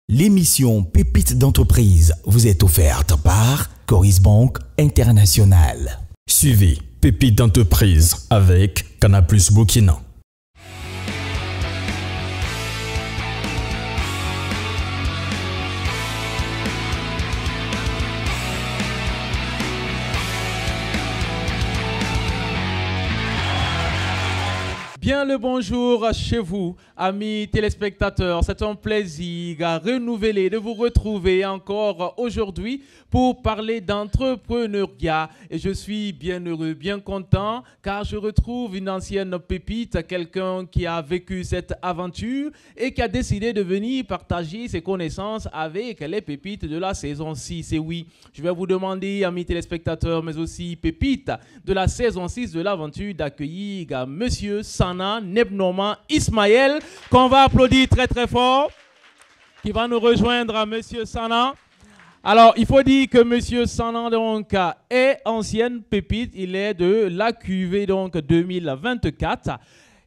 L'émission Pépites d'entreprise vous est offerte par Coris Bank International. Suivez Pépites d'entreprise avec Canal+ Burkina. Bien le bonjour chez vous, amis téléspectateurs. C'est un plaisir renouvelé de vous retrouver encore aujourd'hui pour parler d'entrepreneuriat. Et je suis bien heureux, bien content, car je retrouve une ancienne pépite, quelqu'un qui a vécu cette aventure et qui a décidé de venir partager ses connaissances avec les pépites de la saison 6. Et oui, je vais vous demander, amis téléspectateurs, mais aussi pépites de la saison 6 de l'aventure, d'accueillir Monsieur Sana Nebnoma Ismaël, qu'on va applaudir très très fort, qui va nous rejoindre, Monsieur Sana. Alors, il faut dire que Monsieur Sana donc, est ancienne pépite, il est de la cuvée donc 2024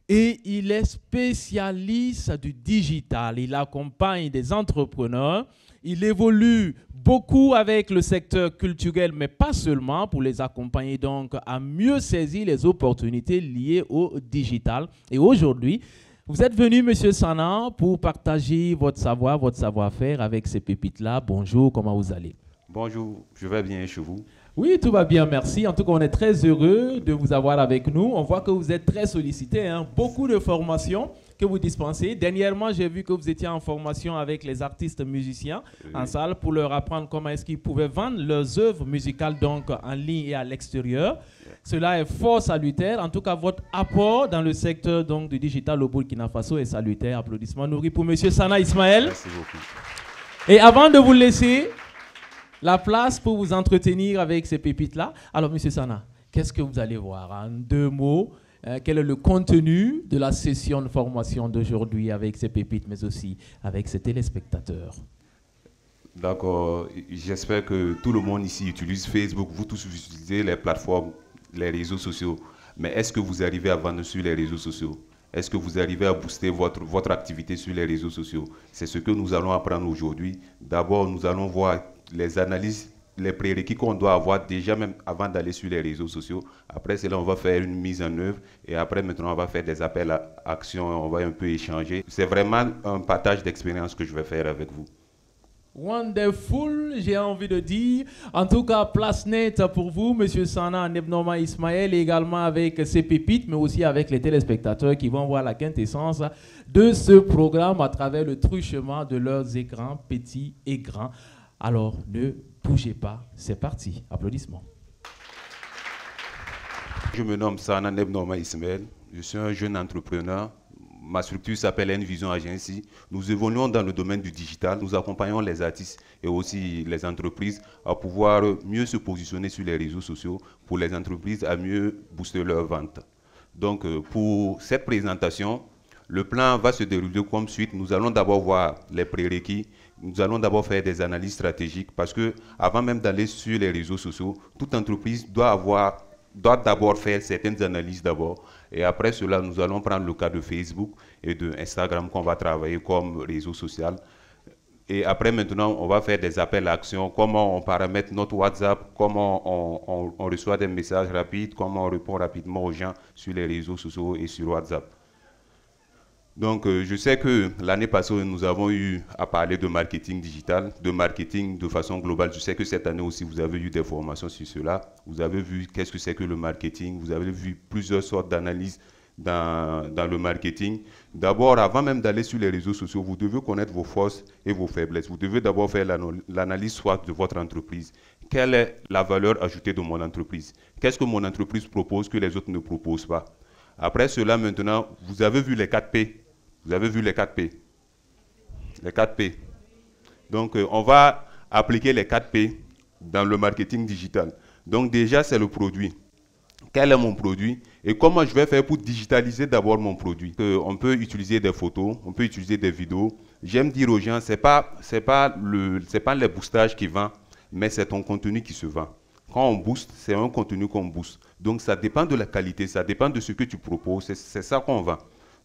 et il est spécialiste du digital. Il accompagne des entrepreneurs. Il évolue beaucoup avec le secteur culturel, mais pas seulement, pour les accompagner donc à mieux saisir les opportunités liées au digital. Et aujourd'hui, vous êtes venu, Monsieur Sana, pour partager votre savoir, votre savoir-faire avec ces pépites-là. Bonjour, comment vous allez? Bonjour, je vais bien chez vous. Oui, tout va bien, merci. En tout cas, on est très heureux de vous avoir avec nous. On voit que vous êtes très sollicité, hein? Beaucoup de formations que vous dispensez. Dernièrement, j'ai vu que vous étiez en formation avec les artistes musiciens en salle pour leur apprendre comment est-ce qu'ils pouvaient vendre leurs œuvres musicales donc en ligne et à l'extérieur. Cela est fort salutaire. En tout cas, votre apport dans le secteur donc du digital au Burkina Faso est salutaire. Applaudissements nourris pour Monsieur Sana Ismaël. Merci beaucoup. Et avant de vous laisser la place pour vous entretenir avec ces pépites-là, alors Monsieur Sana, qu'est-ce que vous allez voir? En deux mots, quel est le contenu de la session de formation d'aujourd'hui avec ces pépites, mais aussi avec ces téléspectateurs? D'accord. J'espère que tout le monde ici utilise Facebook. Vous tous vous utilisez les plateformes, les réseaux sociaux. Mais est-ce que vous arrivez à vendre sur les réseaux sociaux? Est-ce que vous arrivez à booster votre activité sur les réseaux sociaux? C'est ce que nous allons apprendre aujourd'hui. D'abord, nous allons voir les analyses, les prérequis qu'on doit avoir déjà même avant d'aller sur les réseaux sociaux. Après cela, on va faire une mise en œuvre et après maintenant, on va faire des appels à action, on va un peu échanger. C'est vraiment un partage d'expérience que je vais faire avec vous. Wonderful, j'ai envie de dire. En tout cas, place nette pour vous, Monsieur Sana Nebnoma Ismaël, également avec ses pépites, mais aussi avec les téléspectateurs qui vont voir la quintessence de ce programme à travers le truchement de leurs écrans petits et grands. Alors, ne bougez pas, c'est parti. Applaudissements. Je me nomme Sana Nebnoma Ismaël, je suis un jeune entrepreneur. Ma structure s'appelle N-Vision Agency. Nous évoluons dans le domaine du digital. Nous accompagnons les artistes et aussi les entreprises à pouvoir mieux se positionner sur les réseaux sociaux pour les entreprises à mieux booster leurs ventes. Donc, pour cette présentation, le plan va se dérouler comme suit. Nous allons d'abord voir les prérequis. Nous allons d'abord faire des analyses stratégiques parce que avant même d'aller sur les réseaux sociaux, toute entreprise doit d'abord faire certaines analyses d'abord. Et après cela, nous allons prendre le cas de Facebook et de Instagram qu'on va travailler comme réseau social. Et après maintenant, on va faire des appels à action, comment on paramètre notre WhatsApp, comment on reçoit des messages rapides, comment on répond rapidement aux gens sur les réseaux sociaux et sur WhatsApp. Donc, je sais que l'année passée, nous avons eu à parler de marketing digital, de marketing de façon globale. Je sais que cette année aussi, vous avez eu des formations sur cela. Vous avez vu qu'est-ce que c'est que le marketing. Vous avez vu plusieurs sortes d'analyses dans le marketing. D'abord, avant même d'aller sur les réseaux sociaux, vous devez connaître vos forces et vos faiblesses. Vous devez d'abord faire l'analyse SWOT de votre entreprise. Quelle est la valeur ajoutée de mon entreprise? Qu'est-ce que mon entreprise propose que les autres ne proposent pas? Après cela, maintenant, vous avez vu les 4 P. Vous avez vu les 4 P. Les 4 P. Donc, on va appliquer les 4 P dans le marketing digital. Donc, déjà, c'est le produit. Quel est mon produit? Et comment je vais faire pour digitaliser d'abord mon produit? On peut utiliser des photos, on peut utiliser des vidéos. J'aime dire aux gens, c'est pas les boostages qui vendent, mais c'est ton contenu qui se vend. Quand on booste, c'est un contenu qu'on booste. Donc, ça dépend de la qualité, ça dépend de ce que tu proposes. C'est ça qu'on vend.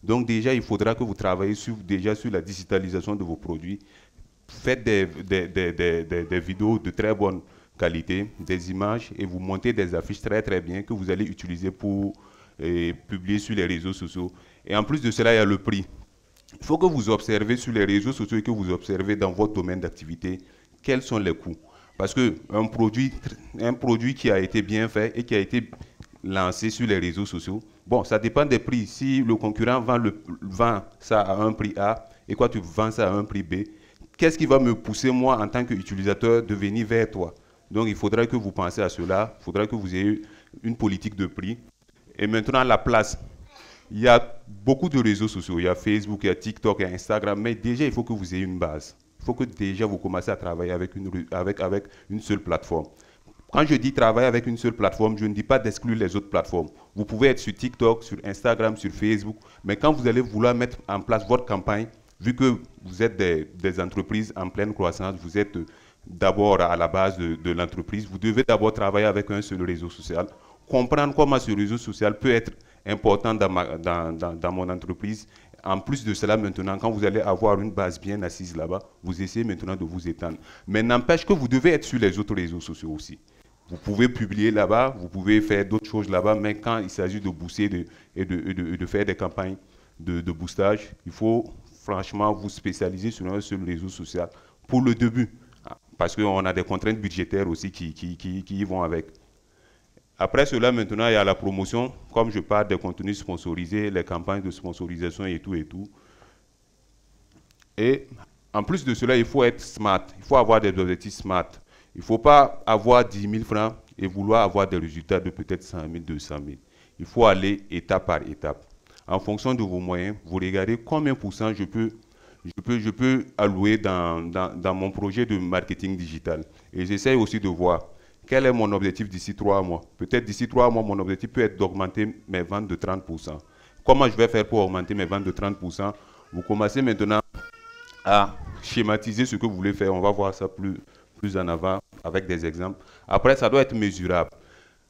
Donc déjà, il faudra que vous travaillez déjà sur la digitalisation de vos produits. faites des vidéos de très bonne qualité, des images, et vous montez des affiches très très bien que vous allez utiliser pour publier sur les réseaux sociaux. Et en plus de cela, il y a le prix. Il faut que vous observez sur les réseaux sociaux et que vous observez dans votre domaine d'activité quels sont les coûts. Parce qu'un produit qui a été bien fait et qui a été lancé sur les réseaux sociaux, bon, ça dépend des prix. Si le concurrent vend ça à un prix A et toi tu vends ça à un prix B, qu'est-ce qui va me pousser moi en tant qu'utilisateur de venir vers toi? Donc il faudra que vous pensiez à cela, il faudra que vous ayez une politique de prix. Et maintenant la place. Il y a beaucoup de réseaux sociaux, il y a Facebook, il y a TikTok, il y a Instagram, mais déjà il faut que vous ayez une base. Il faut que déjà vous commencez à travailler avec une seule plateforme. Quand je dis travailler avec une seule plateforme, je ne dis pas d'exclure les autres plateformes. Vous pouvez être sur TikTok, sur Instagram, sur Facebook, mais quand vous allez vouloir mettre en place votre campagne, vu que vous êtes des entreprises en pleine croissance, vous êtes d'abord à la base de l'entreprise, vous devez d'abord travailler avec un seul réseau social, comprendre comment ce réseau social peut être important dans mon entreprise. En plus de cela, maintenant, quand vous allez avoir une base bien assise là-bas, vous essayez maintenant de vous étendre. Mais n'empêche que vous devez être sur les autres réseaux sociaux aussi. Vous pouvez publier là-bas, vous pouvez faire d'autres choses là-bas, mais quand il s'agit de booster et de faire des campagnes de boostage, il faut franchement vous spécialiser sur un seul réseau social pour le début. Parce qu'on a des contraintes budgétaires aussi qui y vont avec. Après cela, maintenant, il y a la promotion. Comme je parle des contenus sponsorisés, les campagnes de sponsorisation et tout et tout. Et en plus de cela, il faut être smart. Il faut avoir des objectifs smart. Il ne faut pas avoir 10 000 francs et vouloir avoir des résultats de peut-être 100 000, 200 000. Il faut aller étape par étape. En fonction de vos moyens, vous regardez combien % je peux allouer dans mon projet de marketing digital. Et j'essaie aussi de voir quel est mon objectif d'ici 3 mois. Peut-être d'ici 3 mois, mon objectif peut être d'augmenter mes ventes de 30%. Comment je vais faire pour augmenter mes ventes de 30%? Vous commencez maintenant à schématiser ce que vous voulez faire. On va voir ça plus en avant avec des exemples. Après, ça doit être mesurable.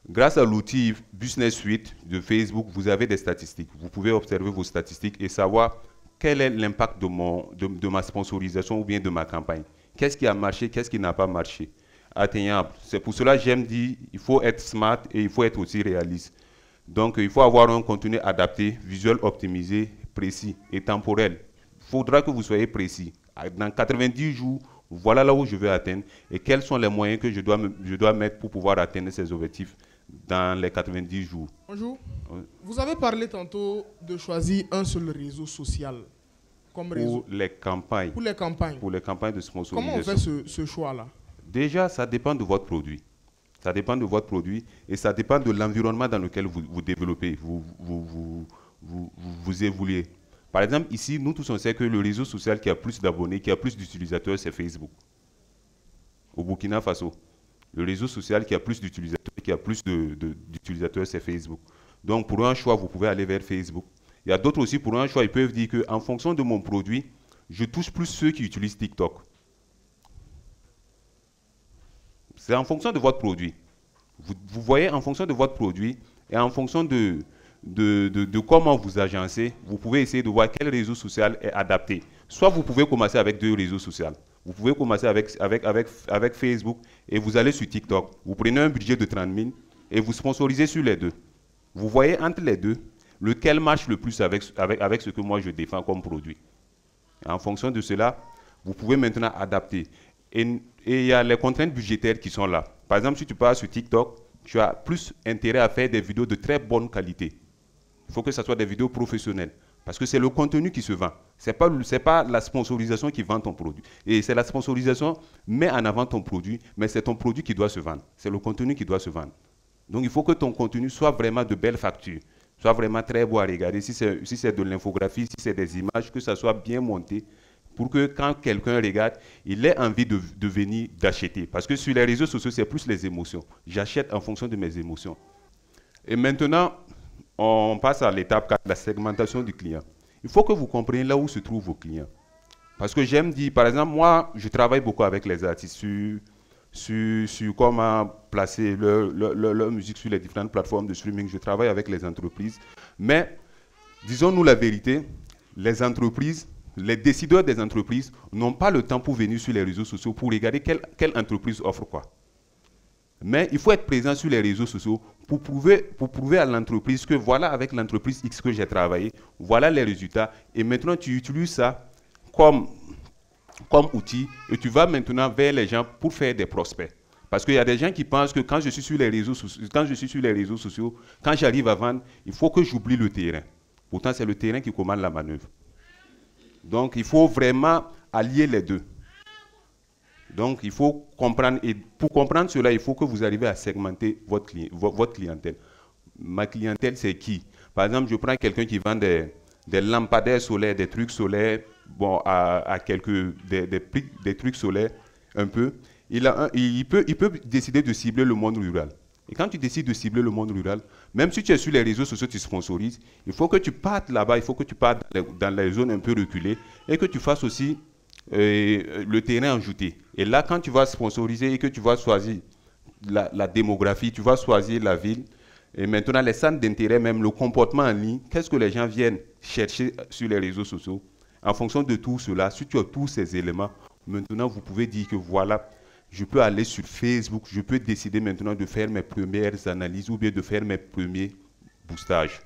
Grâce à l'outil Business Suite de Facebook, vous avez des statistiques. Vous pouvez observer vos statistiques et savoir quel est l'impact de ma sponsorisation ou bien de ma campagne. Qu'est-ce qui a marché, qu'est-ce qui n'a pas marché? Atteignable. C'est pour cela que j'aime dire il faut être smart et il faut être aussi réaliste. Donc, il faut avoir un contenu adapté, visuel optimisé, précis et temporel. Il faudra que vous soyez précis. Dans 90 jours, voilà là où je veux atteindre et quels sont les moyens que je dois mettre pour pouvoir atteindre ces objectifs dans les 90 jours. Bonjour. Oui. Vous avez parlé tantôt de choisir un seul réseau social comme réseau. Pour les campagnes. Pour les campagnes. Pour les campagnes de sponsorisation. Comment on fait ce choix-là? Déjà, ça dépend de votre produit. Ça dépend de votre produit et ça dépend de l'environnement dans lequel vous développez, vous évoluez. Par exemple, ici, nous tous on sait que le réseau social qui a plus d'abonnés, qui a plus d'utilisateurs, c'est Facebook. Au Burkina Faso, le réseau social qui a plus d'utilisateurs, d'utilisateurs, c'est Facebook. Donc, pour un choix, vous pouvez aller vers Facebook. Il y a d'autres aussi, pour un choix, ils peuvent dire qu'en fonction de mon produit, je touche plus ceux qui utilisent TikTok. C'est en fonction de votre produit. Vous voyez, en fonction de votre produit et en fonction de comment vous agencez, vous pouvez essayer de voir quel réseau social est adapté. Soit vous pouvez commencer avec 2 réseaux sociaux. Vous pouvez commencer avec Facebook et vous allez sur TikTok. Vous prenez un budget de 30 000 et vous sponsorisez sur les 2. Vous voyez entre les 2, lequel marche le plus avec ce que moi je défends comme produit. En fonction de cela, vous pouvez maintenant adapter. Et il y a les contraintes budgétaires qui sont là. Par exemple, si tu pars sur TikTok, tu as plus intérêt à faire des vidéos de très bonne qualité. Il faut que ce soit des vidéos professionnelles. Parce que c'est le contenu qui se vend. Ce n'est pas la sponsorisation qui vend ton produit. Et c'est la sponsorisation met en avant ton produit, mais c'est ton produit qui doit se vendre. C'est le contenu qui doit se vendre. Donc il faut que ton contenu soit vraiment de belle facture, soit vraiment très beau à regarder. Si c'est de l'infographie, si c'est des images, que ça soit bien monté, pour que quand quelqu'un regarde, il ait envie de venir d'acheter. Parce que sur les réseaux sociaux, c'est plus les émotions. J'achète en fonction de mes émotions. Et maintenant, on passe à l'étape 4, la segmentation du client. Il faut que vous compreniez là où se trouvent vos clients. Parce que j'aime dire, par exemple, moi, je travaille beaucoup avec les artistes sur comment placer leur musique sur les différentes plateformes de streaming. Je travaille avec les entreprises. Mais, disons-nous la vérité, les entreprises les décideurs des entreprises n'ont pas le temps pour venir sur les réseaux sociaux pour regarder quelle entreprise offre quoi. Mais il faut être présent sur les réseaux sociaux pour prouver à l'entreprise que voilà, avec l'entreprise X que j'ai travaillé, voilà les résultats. Et maintenant, tu utilises ça comme outil et tu vas maintenant vers les gens pour faire des prospects. Parce qu'il y a des gens qui pensent que quand je suis sur les réseaux sociaux, quand j'arrive à vendre, il faut que j'oublie le terrain. Pourtant, c'est le terrain qui commande la manœuvre. Donc, il faut vraiment allier les deux. Donc, il faut comprendre, et pour comprendre cela, il faut que vous arriviez à segmenter votre clientèle. Ma clientèle, c'est qui? Par exemple, je prends quelqu'un qui vend des lampadaires solaires, des trucs solaires, bon, à des trucs solaires, un peu. Il peut décider de cibler le monde rural. Et quand tu décides de cibler le monde rural, même si tu es sur les réseaux sociaux, tu sponsorises, il faut que tu partes là-bas, il faut que tu partes dans les zones un peu reculées et que tu fasses aussi le terrain ajouté. Et là, quand tu vas sponsoriser et que tu vas choisir la démographie, tu vas choisir la ville, et maintenant les centres d'intérêt, même le comportement en ligne, qu'est-ce que les gens viennent chercher sur les réseaux sociaux. En fonction de tout cela, si tu as tous ces éléments, maintenant vous pouvez dire que voilà, je peux aller sur Facebook, je peux décider maintenant de faire mes premières analyses ou bien de faire mes premiers boostages.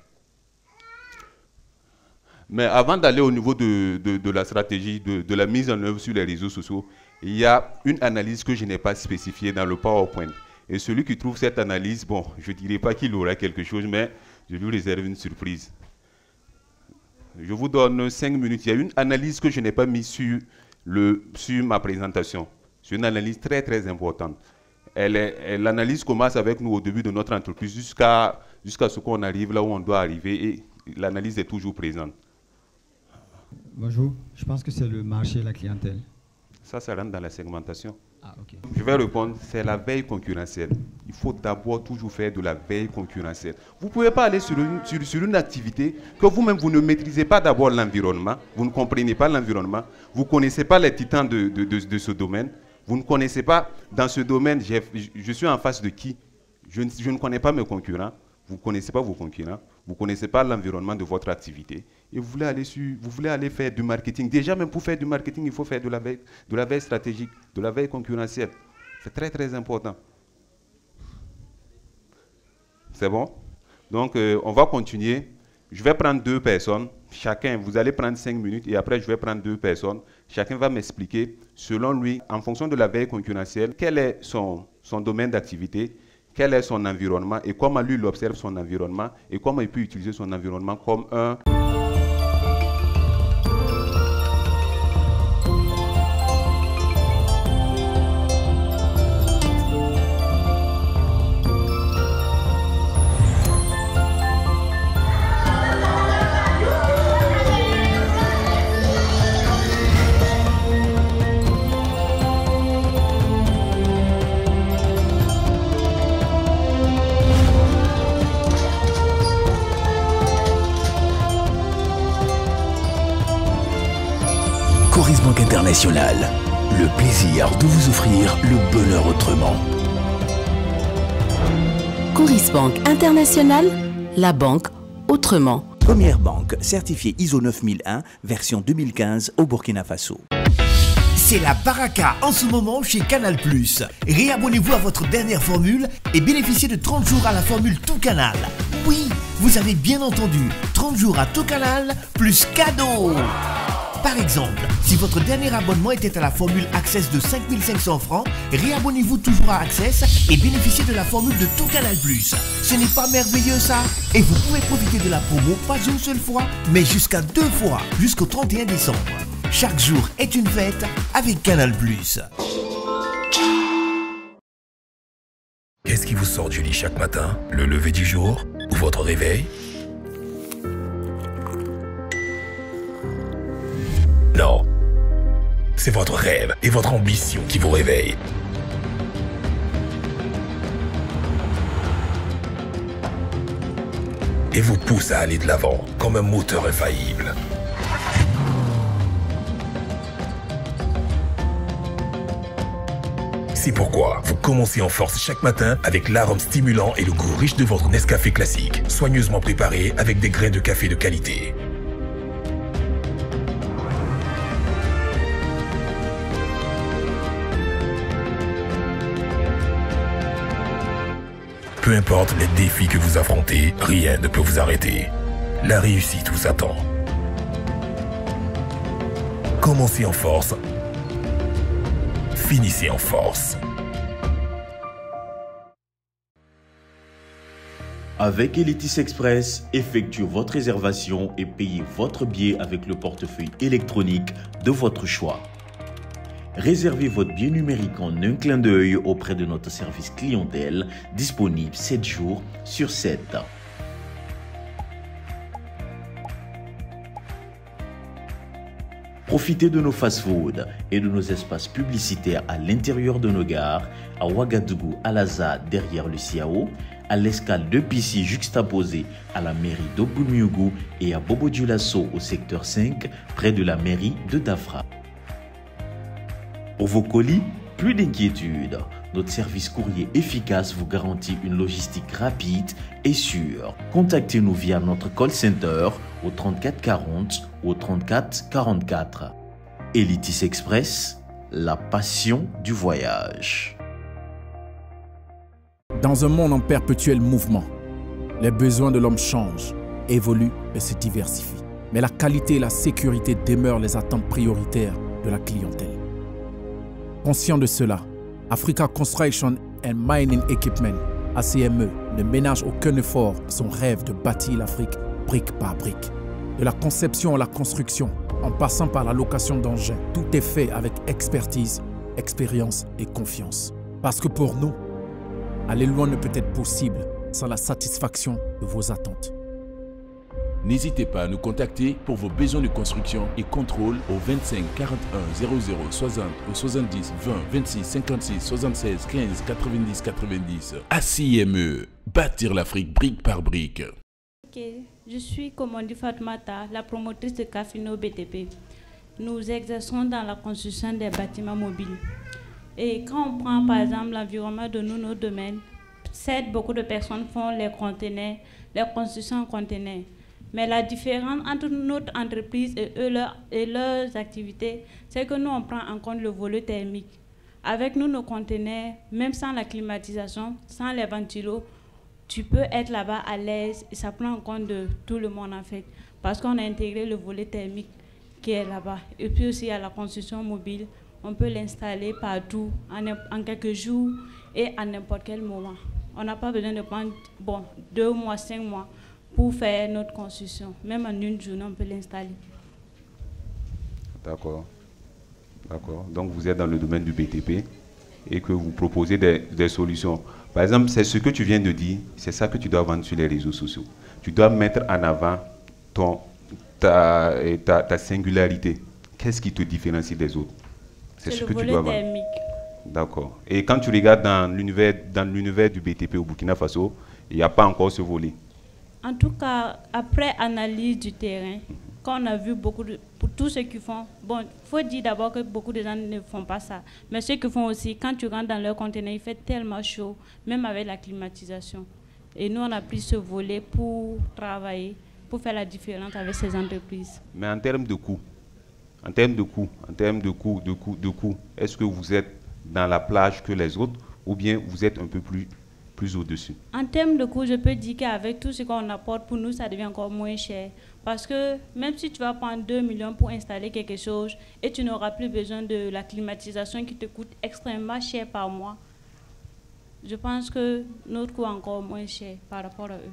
Mais avant d'aller au niveau de la stratégie, de la mise en œuvre sur les réseaux sociaux, il y a une analyse que je n'ai pas spécifiée dans le PowerPoint. Et celui qui trouve cette analyse, bon, je ne dirais pas qu'il aura quelque chose, mais je lui réserve une surprise. Je vous donne 5 minutes. Il y a une analyse que je n'ai pas mise sur ma présentation. C'est une analyse très, très importante. L'analyse commence avec nous au début de notre entreprise jusqu'à ce qu'on arrive là où on doit arriver. Et l'analyse est toujours présente. Bonjour, je pense que c'est le marché et la clientèle. Ça rentre dans la segmentation. Ah, ok. Je vais répondre, c'est la veille concurrentielle. Il faut d'abord toujours faire de la veille concurrentielle. Vous ne pouvez pas aller sur une activité que vous-même, vous ne maîtrisez pas d'abord l'environnement, vous ne comprenez pas l'environnement, vous ne connaissez pas les titans de ce domaine, vous ne connaissez pas, dans ce domaine, je suis en face de qui? Je ne connais pas mes concurrents, vous ne connaissez pas vos concurrents, vous ne connaissez pas l'environnement de votre activité, et vous voulez aller faire du marketing. Déjà, même pour faire du marketing, il faut faire de la veille stratégique, de la veille concurrentielle. C'est très, très important. C'est bon? Donc, on va continuer. Je vais prendre 2 personnes. Chacun, vous allez prendre 5 minutes, et après, je vais prendre 2 personnes. Chacun va m'expliquer, selon lui, en fonction de la veille concurrentielle, quel est son domaine d'activité, quel est son environnement, et comment lui, il observe son environnement, et comment il peut utiliser son environnement comme un... Coris Banque Internationale, le plaisir de vous offrir le bonheur autrement. Coris Banque Internationale, la banque autrement. Première banque certifiée ISO 9001, version 2015 au Burkina Faso. C'est la baraka en ce moment chez Canal+. Réabonnez-vous à votre dernière formule et bénéficiez de 30 jours à la formule Tout Canal. Oui, vous avez bien entendu, 30 jours à Tout Canal plus cadeau. Par exemple, si votre dernier abonnement était à la formule Access de 5500 francs, réabonnez-vous toujours à Access et bénéficiez de la formule de Tout Canal+. Ce n'est pas merveilleux ça? Et vous pouvez profiter de la promo pas une seule fois, mais jusqu'à 2 fois, jusqu'au 31 décembre. Chaque jour est une fête avec Canal+. Qu'est-ce qui vous sort du lit chaque matin? Le lever du jour ou votre réveil? Non, c'est votre rêve et votre ambition qui vous réveillent. Et vous pousse à aller de l'avant comme un moteur infaillible. C'est pourquoi vous commencez en force chaque matin avec l'arôme stimulant et le goût riche de votre Nescafé classique, soigneusement préparé avec des grains de café de qualité. Peu importe les défis que vous affrontez, rien ne peut vous arrêter. La réussite vous attend. Commencez en force. Finissez en force. Avec Elitis Express, effectuez votre réservation et payez votre billet avec le portefeuille électronique de votre choix. Réservez votre billet numérique en un clin d'œil auprès de notre service clientèle, disponible 7 jours sur 7. Profitez de nos fast-foods et de nos espaces publicitaires à l'intérieur de nos gares, à Ouagadougou, à Laza, derrière le Siao, à l'escale de Pissi juxtaposée à la mairie d'Oboumiougou et à Bobo-Dioulasso au secteur 5, près de la mairie de Dafra. Pour vos colis, plus d'inquiétude. Notre service courrier efficace vous garantit une logistique rapide et sûre. Contactez-nous via notre call center au 34 40 ou au 34 44. Elitis Express, la passion du voyage. Dans un monde en perpétuel mouvement, les besoins de l'homme changent, évoluent et se diversifient. Mais la qualité et la sécurité demeurent les attentes prioritaires de la clientèle. Conscient de cela, Africa Construction and Mining Equipment, ACME, ne ménage aucun effort dans son rêve de bâtir l'Afrique brique par brique. De la conception à la construction, en passant par la location d'engins, tout est fait avec expertise, expérience et confiance. Parce que pour nous, aller loin ne peut être possible sans la satisfaction de vos attentes. N'hésitez pas à nous contacter pour vos besoins de construction et contrôle au 25 41 00 60 ou 70 20 26 56 76 15 90 90. ACIME, bâtir l'Afrique brique par brique. Ok, je suis Komandi Fatoumata, la promotrice de Cafino BTP. Nous exerçons dans la construction des bâtiments mobiles. Et quand on prend par exemple l'environnement de nos domaines, certes, beaucoup de personnes font les conteneurs, les constructions en conteneurs. Mais la différence entre notre entreprise et leurs activités, c'est que nous, on prend en compte le volet thermique. Avec nous, nos conteneurs, même sans la climatisation, sans les ventilos, tu peux être là-bas à l'aise et ça prend en compte de tout le monde en fait. Parce qu'on a intégré le volet thermique qui est là-bas. Et puis aussi à la construction mobile, on peut l'installer partout, en quelques jours et à n'importe quel moment. On n'a pas besoin de prendre 2 mois, 5 mois pour faire notre construction. Même en une journée, on peut l'installer. D'accord. D'accord. Donc vous êtes dans le domaine du BTP et que vous proposez des solutions. Par exemple, c'est ce que tu viens de dire, c'est ça que tu dois vendre sur les réseaux sociaux. Tu dois mettre en avant ta singularité. Qu'est-ce qui te différencie des autres? C'est ce que tu dois vendre. D'accord. Et quand tu regardes dans l'univers du BTP au Burkina Faso, il n'y a pas encore ce volet. En tout cas, après analyse du terrain, quand on a vu pour tous ceux qui font, il faut dire d'abord que beaucoup de gens ne font pas ça. Mais ceux qui font aussi, quand tu rentres dans leur conteneur, il fait tellement chaud, même avec la climatisation. Et nous, on a pris ce volet pour travailler, pour faire la différence avec ces entreprises. Mais en termes de coût, est-ce que vous êtes dans la plage que les autres ou bien vous êtes un peu plus au-dessus? En termes de coût, je peux dire qu'avec tout ce qu'on apporte, pour nous, ça devient encore moins cher. Parce que même si tu vas prendre 2 millions pour installer quelque chose et tu n'auras plus besoin de la climatisation qui te coûte extrêmement cher par mois, je pense que notre coût est encore moins cher par rapport à eux.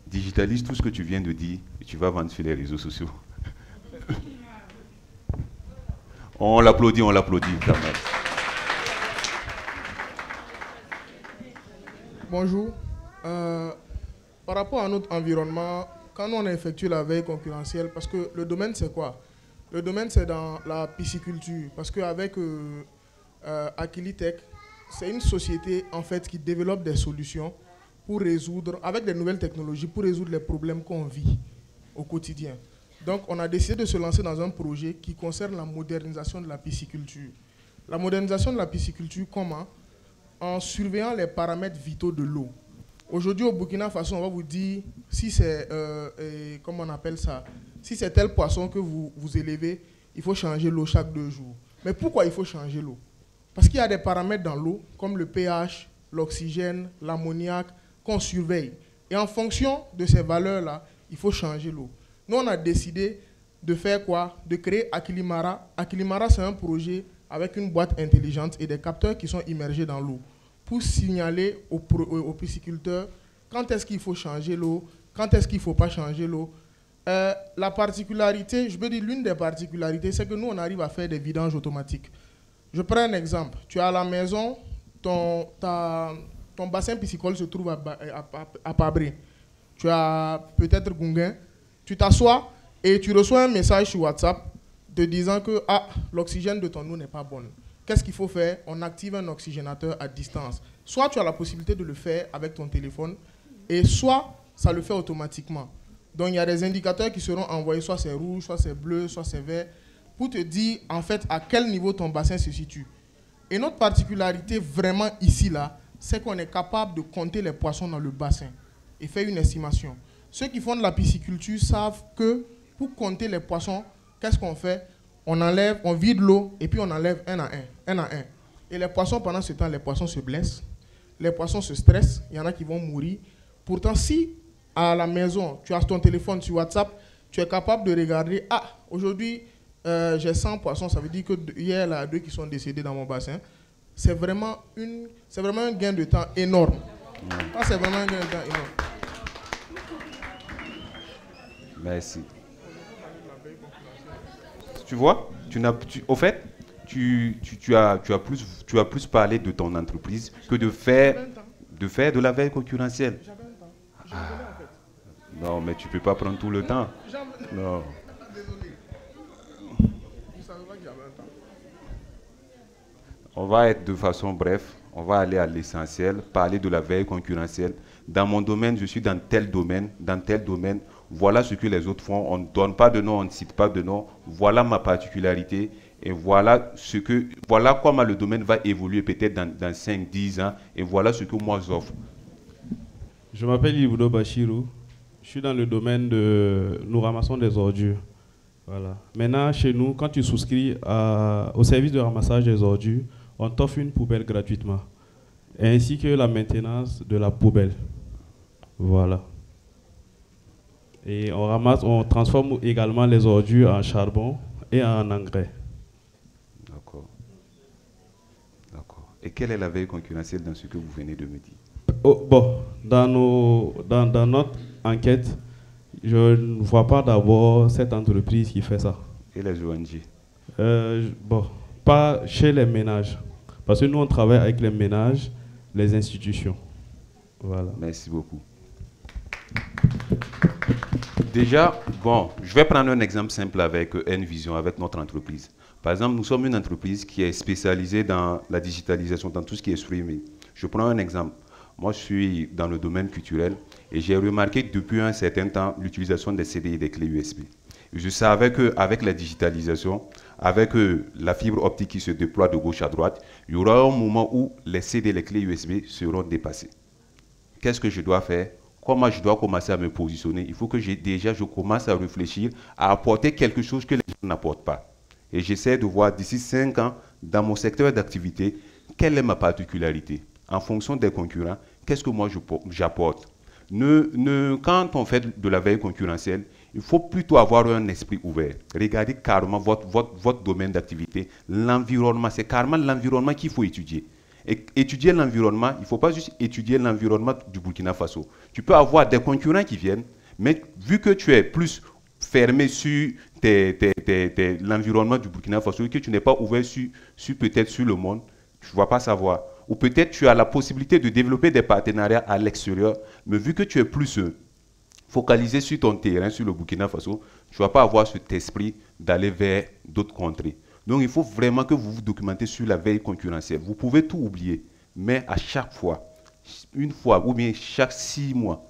Digitalise tout ce que tu viens de dire et tu vas vendre sur les réseaux sociaux. On l'applaudit quand même. Bonjour. Par rapport à notre environnement, quand on a effectué la veille concurrentielle, parce que le domaine c'est quoi? Le domaine c'est dans la pisciculture, parce qu'avec Aquilitech, c'est une société en fait qui développe des solutions pour résoudre, avec des nouvelles technologies, pour résoudre les problèmes qu'on vit au quotidien. Donc on a décidé de se lancer dans un projet qui concerne la modernisation de la pisciculture. La modernisation de la pisciculture, comment? En surveillant les paramètres vitaux de l'eau. Aujourd'hui, au Burkina Faso, on va vous dire si c'est, comment on appelle ça, si c'est tel poisson que vous élevez, il faut changer l'eau chaque 2 jours. Mais pourquoi il faut changer l'eau? Parce qu'il y a des paramètres dans l'eau, comme le pH, l'oxygène, l'ammoniac, qu'on surveille. Et en fonction de ces valeurs-là, il faut changer l'eau. Nous, on a décidé de faire quoi? De créer Akilimara. Akilimara, c'est un projet avec une boîte intelligente et des capteurs qui sont immergés dans l'eau pour signaler aux pisciculteurs quand est-ce qu'il faut changer l'eau, quand est-ce qu'il ne faut pas changer l'eau. La particularité, je peux dire l'une des particularités, c'est que nous, on arrive à faire des vidanges automatiques. Je prends un exemple. Tu as à la maison, ton bassin piscicole se trouve à Pabré. Tu as peut-être Gunguin. Tu t'assois et tu reçois un message sur WhatsApp te disant que l'oxygène de ton eau n'est pas bonne. Qu'est-ce qu'il faut faire? On active un oxygénateur à distance. Soit tu as la possibilité de le faire avec ton téléphone, et soit ça le fait automatiquement. Donc il y a des indicateurs qui seront envoyés, soit c'est rouge, soit c'est bleu, soit c'est vert, pour te dire en fait à quel niveau ton bassin se situe. Et notre particularité vraiment ici, là, c'est qu'on est capable de compter les poissons dans le bassin et faire une estimation. Ceux qui font de la pisciculture savent que pour compter les poissons, qu'est-ce qu'on fait? On vide l'eau et puis on enlève un à un. Et les poissons, pendant ce temps, les poissons se blessent, les poissons se stressent, il y en a qui vont mourir. Pourtant, si à la maison, tu as ton téléphone sur WhatsApp, tu es capable de regarder, aujourd'hui, j'ai 100 poissons, ça veut dire que hier, il y a 2 qui sont décédés dans mon bassin. C'est vraiment un gain de temps énorme. C'est vraiment un gain de temps énorme. Merci. Tu vois, au fait, tu as plus parlé de ton entreprise que de faire de la veille concurrentielle. Non, mais tu ne peux pas prendre tout le temps. Non. On va être de façon bref, on va aller à l'essentiel, parler de la veille concurrentielle. Dans mon domaine, je suis dans tel domaine, voilà ce que les autres font, on ne donne pas de nom, on ne cite pas de nom, voilà ma particularité et voilà comment le domaine va évoluer peut-être dans 5-10 ans et voilà ce que moi j'offre. Je m'appelle Iboudo Bachirou, je suis dans le domaine de... Nous ramassons des ordures. Voilà. Maintenant, chez nous, quand tu souscris au service de ramassage des ordures, on t'offre une poubelle gratuitement, ainsi que la maintenance de la poubelle. Voilà. Et on transforme également les ordures en charbon et en engrais. D'accord. Et quelle est la veille concurrentielle dans ce que vous venez de me dire? Dans notre enquête, je ne vois pas d'abord cette entreprise qui fait ça. Et les ONG? Pas chez les ménages. Parce que nous, on travaille avec les ménages, les institutions. Voilà. Merci beaucoup. Déjà, je vais prendre un exemple simple avec N-Vision, avec notre entreprise. Par exemple, nous sommes une entreprise qui est spécialisée dans la digitalisation, dans tout ce qui est streaming. Je prends un exemple. Moi, je suis dans le domaine culturel et j'ai remarqué depuis un certain temps l'utilisation des CD et des clés USB. Je savais qu'avec la digitalisation, avec la fibre optique qui se déploie de gauche à droite, il y aura un moment où les CD et les clés USB seront dépassés. Qu'est-ce que je dois faire? Comment je dois commencer à me positionner? Il faut que je commence à réfléchir, à apporter quelque chose que les gens n'apportent pas. Et j'essaie de voir d'ici 5 ans, dans mon secteur d'activité, quelle est ma particularité? En fonction des concurrents, qu'est-ce que moi j'apporte? Quand on fait de la veille concurrentielle, il faut plutôt avoir un esprit ouvert. Regardez carrément votre domaine d'activité, l'environnement. C'est carrément l'environnement qu'il faut étudier. Et étudier l'environnement, il ne faut pas juste étudier l'environnement du Burkina Faso. Tu peux avoir des concurrents qui viennent, mais vu que tu es plus fermé sur l'environnement du Burkina Faso et que tu n'es pas ouvert peut-être sur le monde, tu ne vas pas savoir. Ou peut-être tu as la possibilité de développer des partenariats à l'extérieur, mais vu que tu es plus focalisé sur ton terrain, sur le Burkina Faso, tu ne vas pas avoir cet esprit d'aller vers d'autres contrées. Donc, il faut vraiment que vous vous documentez sur la veille concurrentielle. Vous pouvez tout oublier, mais à chaque fois, une fois ou bien chaque 6 mois,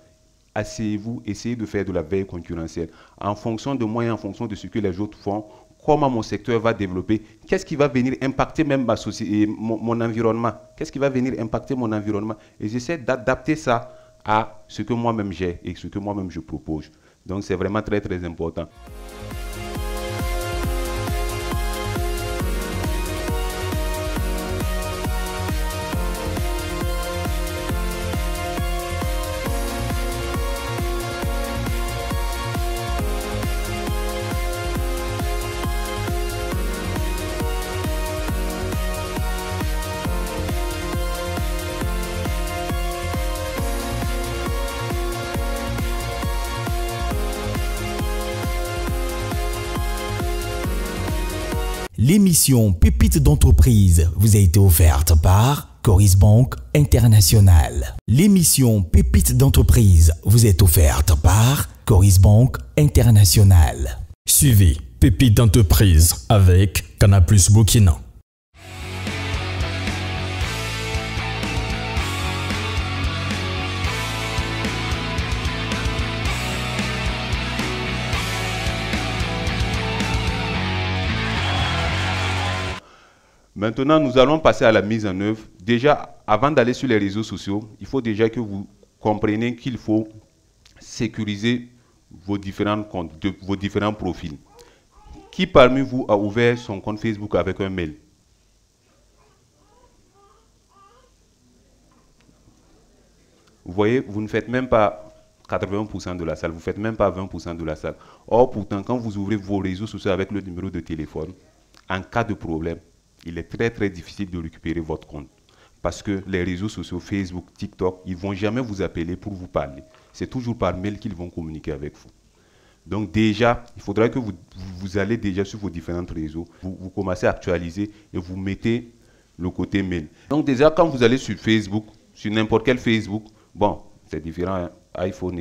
asseyez-vous, essayez de faire de la veille concurrentielle. En fonction de moi et en fonction de ce que les autres font, comment mon secteur va développer, qu'est-ce qui va venir impacter même ma société, mon environnement, qu'est-ce qui va venir impacter mon environnement. Et j'essaie d'adapter ça à ce que moi-même j'ai et ce que moi-même je propose. Donc, c'est vraiment très, très important. L'émission Pépites d'entreprise vous a été offerte par Coris Bank International. L'émission Pépites d'entreprise vous est offerte par Coris Bank International. Suivez Pépites d'entreprise avec Canal+ Burkina. Maintenant, nous allons passer à la mise en œuvre. Déjà, avant d'aller sur les réseaux sociaux, il faut déjà que vous compreniez qu'il faut sécuriser vos différents comptes, vos différents profils. Qui parmi vous a ouvert son compte Facebook avec un mail? Vous voyez, vous ne faites même pas 80% de la salle, vous ne faites même pas 20% de la salle. Or, pourtant, quand vous ouvrez vos réseaux sociaux avec le numéro de téléphone, en cas de problème, il est très très difficile de récupérer votre compte. Parce que les réseaux sociaux, Facebook, TikTok, ils ne vont jamais vous appeler pour vous parler. C'est toujours par mail qu'ils vont communiquer avec vous. Donc déjà, il faudra que vous allez déjà sur vos différents réseaux, vous commencez à actualiser et vous mettez le côté mail. Donc déjà, quand vous allez sur Facebook, sur n'importe quel Facebook, bon, c'est différent, hein, iPhone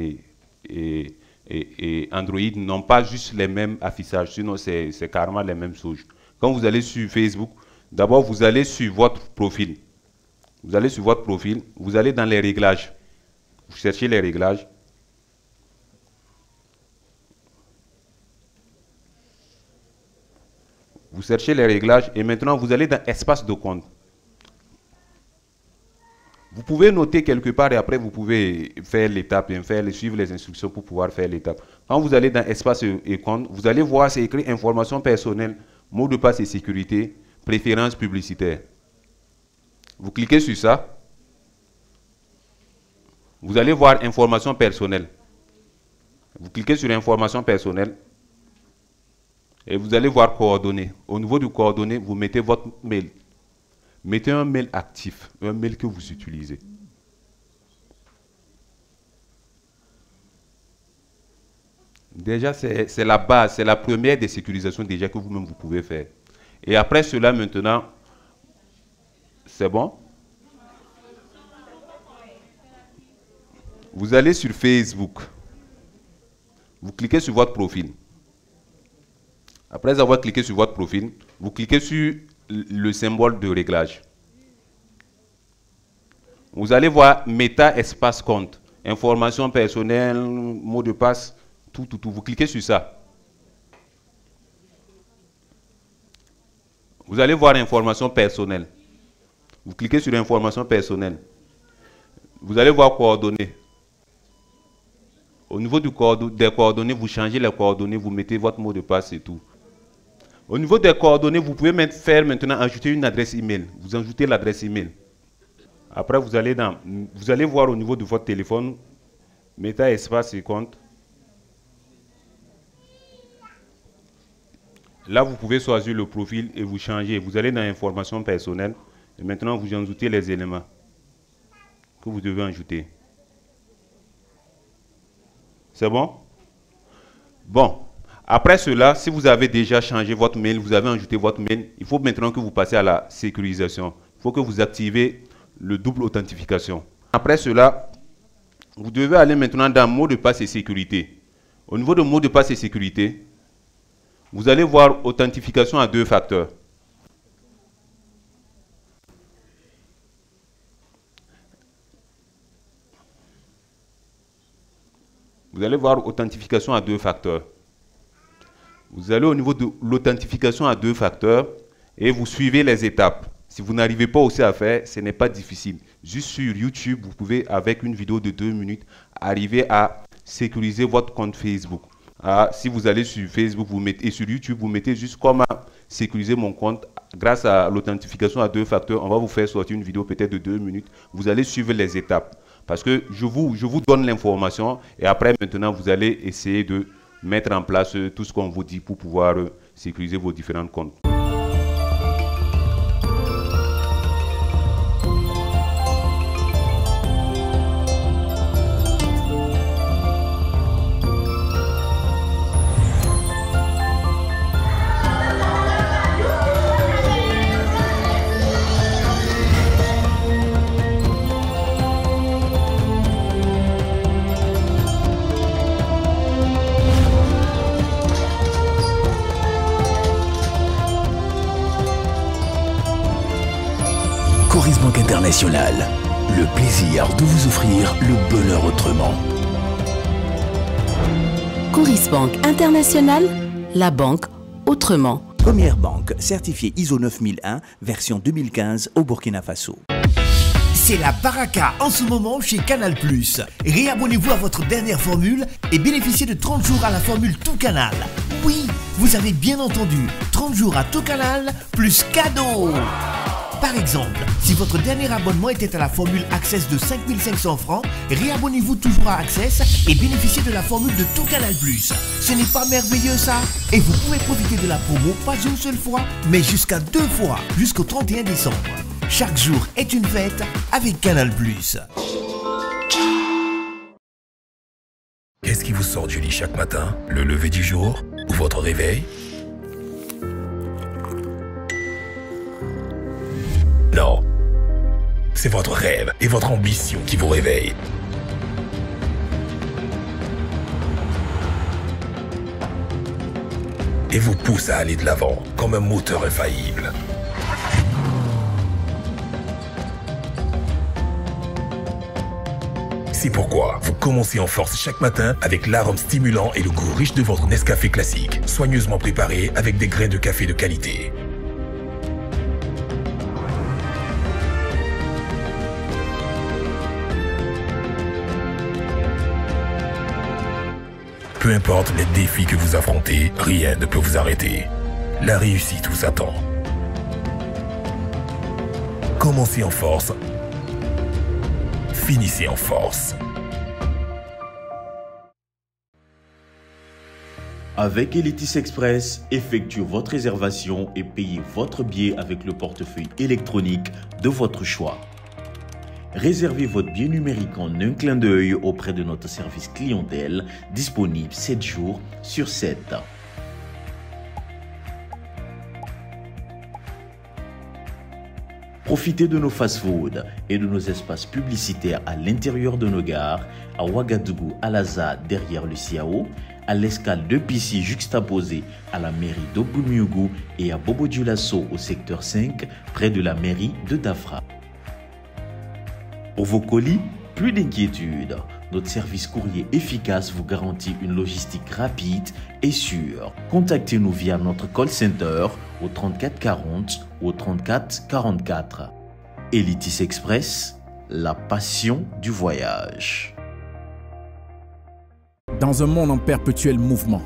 et Android n'ont pas juste les mêmes affichages, sinon c'est carrément les mêmes choses. Quand vous allez sur Facebook, d'abord, vous allez sur votre profil. Vous allez sur votre profil, vous allez dans les réglages. Vous cherchez les réglages. Vous cherchez les réglages et maintenant, vous allez dans espace de compte. Vous pouvez noter quelque part et après, vous pouvez faire l'étape, suivre les instructions pour pouvoir faire l'étape. Quand vous allez dans espace et compte, vous allez voir, c'est écrit information personnelle, mot de passe et sécurité, préférences publicitaires. Vous cliquez sur ça. Vous allez voir information personnelle. Vous cliquez sur information personnelle. Et vous allez voir coordonnées. Au niveau du coordonnées, vous mettez votre mail. Mettez un mail actif, un mail que vous utilisez. Déjà, c'est la base, c'est la première des sécurisations déjà que vous-même vous pouvez faire. Et après cela, maintenant, c'est bon? Vous allez sur Facebook. Vous cliquez sur votre profil. Après avoir cliqué sur votre profil, vous cliquez sur le symbole de réglage. Vous allez voir Meta espace compte, information personnelle, mot de passe, tout. Vous cliquez sur ça. Vous allez voir information personnelle. Vous cliquez sur information personnelle. Vous allez voir coordonnées. Au niveau des coordonnées, vous changez les coordonnées, vous mettez votre mot de passe et tout. Au niveau des coordonnées, vous pouvez maintenant ajouter une adresse email. Vous ajoutez l'adresse email. Après, vous allez voir au niveau de votre téléphone, Meta espace et compte. Là, vous pouvez choisir le profil et vous changez. Vous allez dans information personnelle et maintenant vous ajoutez les éléments que vous devez ajouter. C'est bon? Bon. Après cela, si vous avez déjà changé votre mail, vous avez ajouté votre mail, il faut maintenant que vous passez à la sécurisation. Il faut que vous activez le double authentification. Après cela, vous devez aller maintenant dans mot de passe et sécurité. Au niveau de mot de passe et sécurité, vous allez voir authentification à 2 facteurs. Vous allez voir authentification à 2 facteurs. Vous allez au niveau de l'authentification à 2 facteurs et vous suivez les étapes. Si vous n'arrivez pas aussi à faire, ce n'est pas difficile. Juste sur YouTube, vous pouvez, avec une vidéo de 2 minutes, arriver à sécuriser votre compte Facebook. Si vous allez sur Facebook et sur YouTube, vous mettez juste comment sécuriser mon compte. Grâce à l'authentification à 2 facteurs, on va vous faire sortir une vidéo peut-être de 2 minutes. Vous allez suivre les étapes. Parce que je vous donne l'information et après, maintenant, vous allez essayer de mettre en place tout ce qu'on vous dit pour pouvoir sécuriser vos différents comptes. Coris Banque International, le plaisir de vous offrir le bonheur autrement. Coris Banque International, la banque autrement. Première banque certifiée ISO 9001, version 2015 au Burkina Faso. C'est la baraka en ce moment chez Canal+. Réabonnez-vous à votre dernière formule et bénéficiez de 30 jours à la formule tout canal. Oui, vous avez bien entendu, 30 jours à tout canal plus cadeau. Par exemple, si votre dernier abonnement était à la formule Access de 5500 francs, réabonnez-vous toujours à Access et bénéficiez de la formule de tout Canal+. Ce n'est pas merveilleux ça? Et vous pouvez profiter de la promo pas une seule fois, mais jusqu'à 2 fois, jusqu'au 31 décembre. Chaque jour est une fête avec Canal+. Qu'est-ce qui vous sort du lit chaque matin? Le lever du jour ou votre réveil? Non. C'est votre rêve et votre ambition qui vous réveillent. Et vous pousse à aller de l'avant comme un moteur infaillible. C'est pourquoi vous commencez en force chaque matin avec l'arôme stimulant et le goût riche de votre Nescafé classique, soigneusement préparé avec des grains de café de qualité. Peu importe les défis que vous affrontez, rien ne peut vous arrêter. La réussite vous attend. Commencez en force. Finissez en force. Avec Elitis Express, effectuez votre réservation et payez votre billet avec le portefeuille électronique de votre choix. Réservez votre billet numérique en un clin d'œil auprès de notre service clientèle, disponible 7 jours sur 7. Profitez de nos fast-foods et de nos espaces publicitaires à l'intérieur de nos gares, à Ouagadougou, à Alaza, derrière le Siao, à l'escale de Pissi juxtaposée à la mairie d'Oboumiougou et à Bobo-Dioulasso au secteur 5, près de la mairie de Dafra. Pour vos colis, plus d'inquiétude. Notre service courrier efficace vous garantit une logistique rapide et sûre. Contactez-nous via notre call center au 34 40 ou au 34 44. Elitis Express, la passion du voyage. Dans un monde en perpétuel mouvement,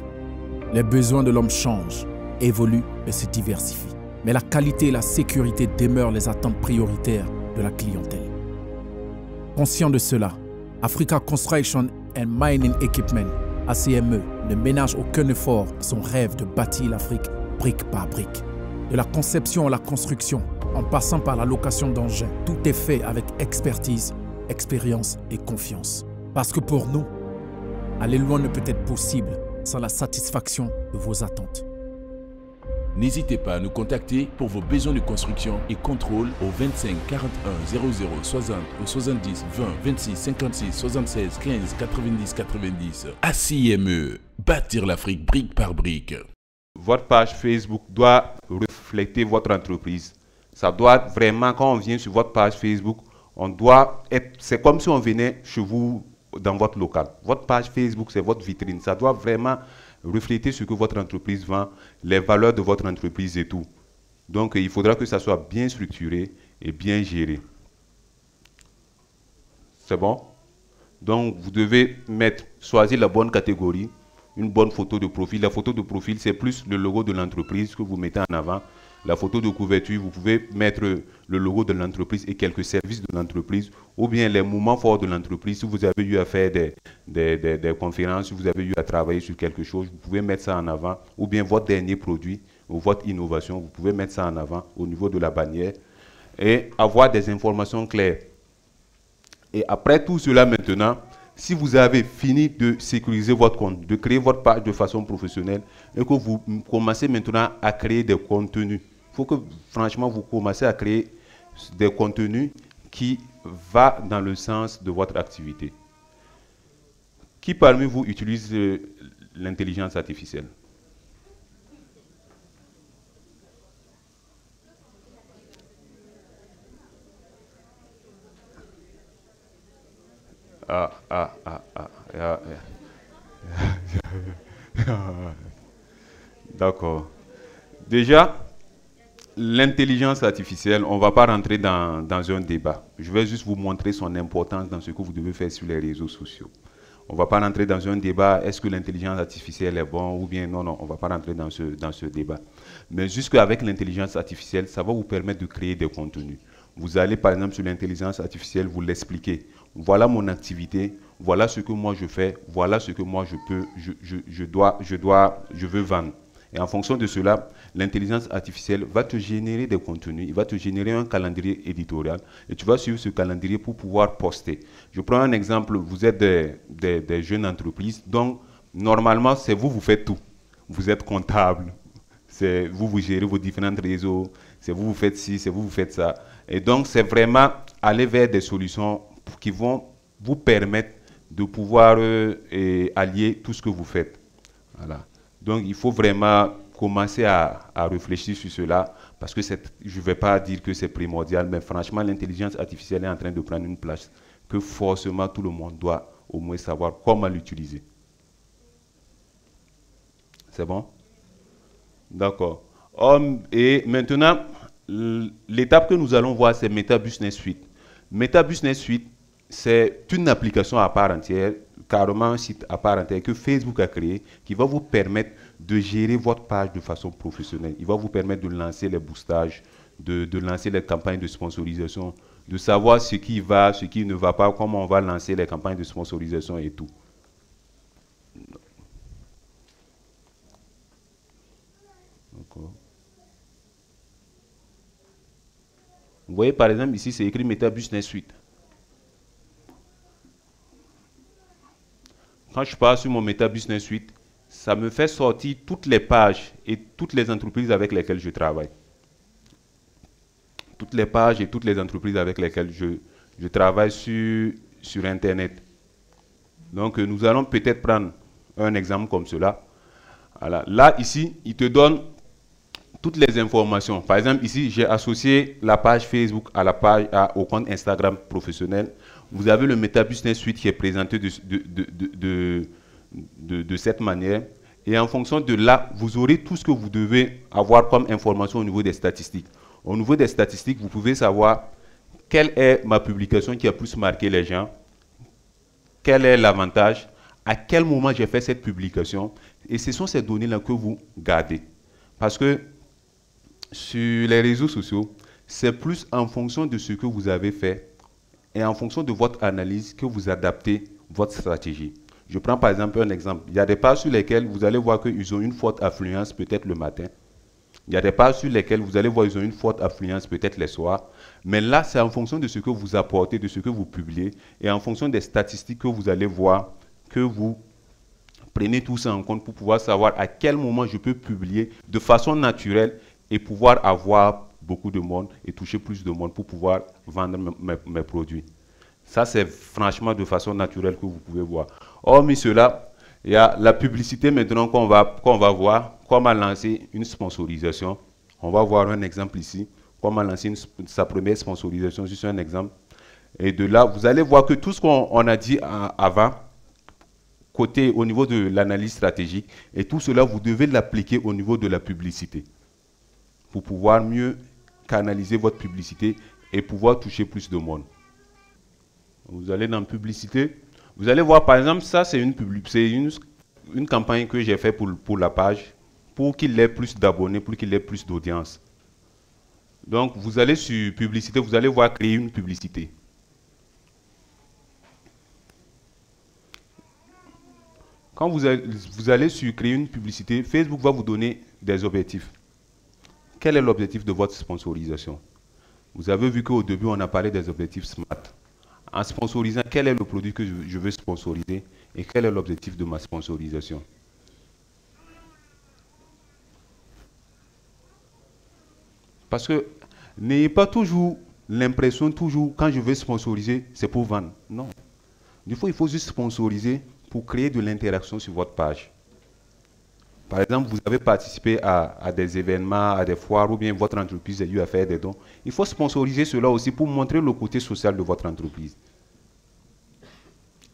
les besoins de l'homme changent, évoluent et se diversifient. Mais la qualité et la sécurité demeurent les attentes prioritaires de la clientèle. Conscient de cela, Africa Construction and Mining Equipment, ACME, ne ménage aucun effort à son rêve de bâtir l'Afrique brique par brique. De la conception à la construction, en passant par la location d'engins, tout est fait avec expertise, expérience et confiance. Parce que pour nous, aller loin ne peut être possible sans la satisfaction de vos attentes. N'hésitez pas à nous contacter pour vos besoins de construction et contrôle au 25 41 00 60 ou 70 20 26 56 76 15 90 90. ACME, bâtir l'Afrique brique par brique. Votre page Facebook doit refléter votre entreprise. Ça doit vraiment, quand on vient sur votre page Facebook, on doit être, c'est comme si on venait chez vous dans votre local. Votre page Facebook, c'est votre vitrine. Ça doit vraiment refléter ce que votre entreprise vend, les valeurs de votre entreprise et tout. Donc, il faudra que ça soit bien structuré et bien géré. C'est bon? Donc, vous devez choisir la bonne catégorie, une bonne photo de profil. La photo de profil, c'est plus le logo de l'entreprise que vous mettez en avant. La photo de couverture, vous pouvez mettre le logo de l'entreprise et quelques services de l'entreprise, ou bien les moments forts de l'entreprise. Si vous avez eu à faire des conférences, si vous avez eu à travailler sur quelque chose, vous pouvez mettre ça en avant, ou bien votre dernier produit ou votre innovation, vous pouvez mettre ça en avant au niveau de la bannière et avoir des informations claires. Et après tout cela maintenant, si vous avez fini de sécuriser votre compte, de créer votre page de façon professionnelle et que vous commencez maintenant à créer des contenus, il faut que franchement vous commencez à créer des contenus qui vont dans le sens de votre activité. Qui parmi vous utilise l'intelligence artificielle? D'accord. Déjà, l'intelligence artificielle, on ne va pas rentrer dans un débat. Je vais juste vous montrer son importance dans ce que vous devez faire sur les réseaux sociaux. On ne va pas rentrer dans un débat, est-ce que l'intelligence artificielle est bon ou bien non, on ne va pas rentrer dans ce débat. Mais juste avec l'intelligence artificielle, ça va vous permettre de créer des contenus. Vous allez par exemple sur l'intelligence artificielle, vous l'expliquer. Voilà mon activité, voilà ce que moi je fais, voilà ce que moi je veux vendre. Et en fonction de cela, l'intelligence artificielle va te générer des contenus, il va te générer un calendrier éditorial et tu vas suivre ce calendrier pour pouvoir poster. Je prends un exemple, vous êtes des jeunes entreprises, donc normalement, c'est vous faites tout. Vous êtes comptable, c'est vous gérez vos différents réseaux, c'est vous faites ci, c'est vous faites ça. Et donc, c'est vraiment aller vers des solutions qui vont vous permettre de pouvoir allier tout ce que vous faites. Voilà. Donc, il faut vraiment commencer à réfléchir sur cela, parce que je ne vais pas dire que c'est primordial, mais franchement, l'intelligence artificielle est en train de prendre une place que forcément tout le monde doit au moins savoir comment l'utiliser. C'est bon? D'accord. Et maintenant, l'étape que nous allons voir, c'est Meta Business Suite. Meta Business Suite, c'est une application à part entière, carrément un site à part entière que Facebook a créé, qui va vous permettre de gérer votre page de façon professionnelle. Il va vous permettre de lancer les boostages, de lancer les campagnes de sponsorisation, de savoir ce qui va, ce qui ne va pas, comment on va lancer les campagnes de sponsorisation et tout. D'accord. Vous voyez par exemple ici, c'est écrit Meta Business Suite. Quand je pars sur mon Meta Business Suite, ça me fait sortir toutes les pages et toutes les entreprises avec lesquelles je travaille. Toutes les pages et toutes les entreprises avec lesquelles je travaille sur Internet. Donc, nous allons peut-être prendre un exemple comme cela. Voilà. Là, ici, il te donne toutes les informations. Par exemple, ici, j'ai associé la page Facebook à la page, au compte Instagram professionnel. Vous avez le Meta Business Suite qui est présenté de cette manière. Et en fonction de là, vous aurez tout ce que vous devez avoir comme information au niveau des statistiques. Au niveau des statistiques, vous pouvez savoir quelle est ma publication qui a plus marqué les gens, quel est l'avantage, à quel moment j'ai fait cette publication. Et ce sont ces données-là que vous gardez. Parce que sur les réseaux sociaux, c'est plus en fonction de ce que vous avez fait et en fonction de votre analyse que vous adaptez votre stratégie. Je prends par exemple un exemple. Il y a des pages sur lesquelles vous allez voir qu'ils ont une forte affluence peut-être le matin. Il y a des pages sur lesquelles vous allez voir qu'ils ont une forte affluence peut-être les soirs. Mais là, c'est en fonction de ce que vous apportez, de ce que vous publiez et en fonction des statistiques que vous allez voir que vous prenez tout ça en compte pour pouvoir savoir à quel moment je peux publier de façon naturelle et pouvoir avoir beaucoup de monde et toucher plus de monde pour pouvoir vendre mes produits. Ça, c'est franchement de façon naturelle que vous pouvez voir. Hormis cela, il y a la publicité maintenant qu'on va voir, comment lancer une sponsorisation. On va voir un exemple ici, comment lancer sa première sponsorisation, juste un exemple. Et de là, vous allez voir que tout ce qu'on a dit avant, au niveau de l'analyse stratégique, et tout cela, vous devez l'appliquer au niveau de la publicité pour pouvoir mieux canaliser votre publicité et pouvoir toucher plus de monde. Vous allez dans publicité, vous allez voir par exemple, ça c'est une campagne que j'ai faite pour la page, pour qu'il ait plus d'abonnés, pour qu'il ait plus d'audience. Donc vous allez sur publicité, vous allez voir créer une publicité. Quand vous allez sur créer une publicité, Facebook va vous donner des objectifs. Quel est l'objectif de votre sponsorisation? Vous avez vu qu'au début, on a parlé des objectifs SMART. En sponsorisant, quel est le produit que je veux sponsoriser et quel est l'objectif de ma sponsorisation? Parce que n'ayez pas toujours l'impression, quand je veux sponsoriser, c'est pour vendre. Non. Il faut juste sponsoriser pour créer de l'interaction sur votre page. Par exemple, vous avez participé à des événements, à des foires, ou bien votre entreprise a eu à faire des dons. Il faut sponsoriser cela aussi pour montrer le côté social de votre entreprise.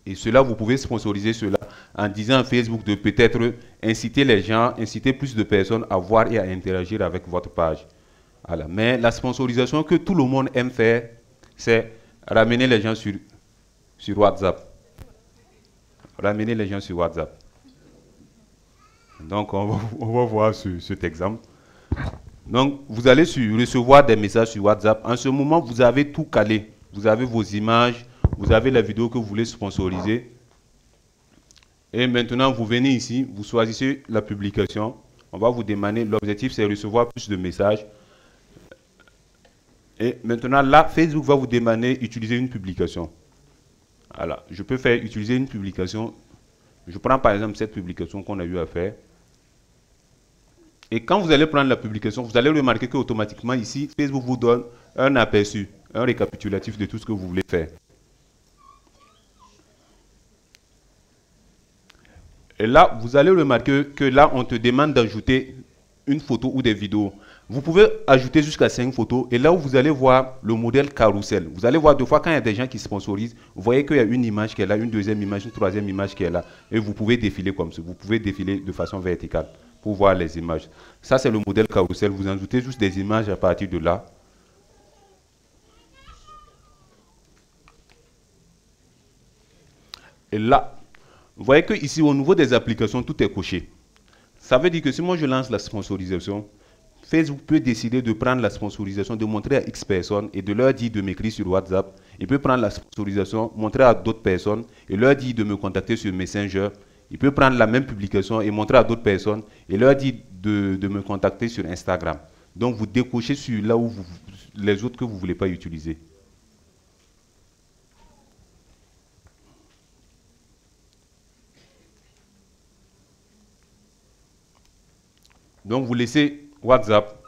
Et cela, vous pouvez sponsoriser cela en disant à Facebook de peut-être inciter les gens, inciter plus de personnes à voir et à interagir avec votre page. Voilà. Mais la sponsorisation que tout le monde aime faire, c'est ramener les gens sur WhatsApp. Ramener les gens sur WhatsApp. Donc, on va voir cet exemple. Donc, vous allez recevoir des messages sur WhatsApp. En ce moment, vous avez tout calé. Vous avez vos images, vous avez la vidéo que vous voulez sponsoriser. Et maintenant, vous venez ici, vous choisissez la publication. On va vous demander, l'objectif, c'est recevoir plus de messages. Et maintenant, là, Facebook va vous demander d'utiliser une publication. Voilà, je peux faire utiliser une publication. Je prends par exemple cette publication qu'on a eu à faire. Et quand vous allez prendre la publication, vous allez remarquer qu'automatiquement ici, Facebook vous donne un aperçu, un récapitulatif de tout ce que vous voulez faire. Et là, vous allez remarquer que là, on te demande d'ajouter une photo ou des vidéos. Vous pouvez ajouter jusqu'à 5 photos. Et là où vous allez voir le modèle carrousel, vous allez voir deux fois quand il y a des gens qui sponsorisent, vous voyez qu'il y a une image qui est là, une deuxième image, une troisième image qui est là. Et vous pouvez défiler comme ça. Vous pouvez défiler de façon verticale pour voir les images. Ça, c'est le modèle carrousel. Vous ajoutez juste des images à partir de là. Et là, vous voyez qu'ici, au niveau des applications, tout est coché. Ça veut dire que si moi je lance la sponsorisation, Facebook peut décider de prendre la sponsorisation, de montrer à X personnes et de leur dire de m'écrire sur WhatsApp. Il peut prendre la sponsorisation, montrer à d'autres personnes et leur dire de me contacter sur Messenger. Il peut prendre la même publication et montrer à d'autres personnes et leur dire de me contacter sur Instagram. Donc vous décochez sur là où les autres que vous ne voulez pas utiliser. Donc vous laissez WhatsApp.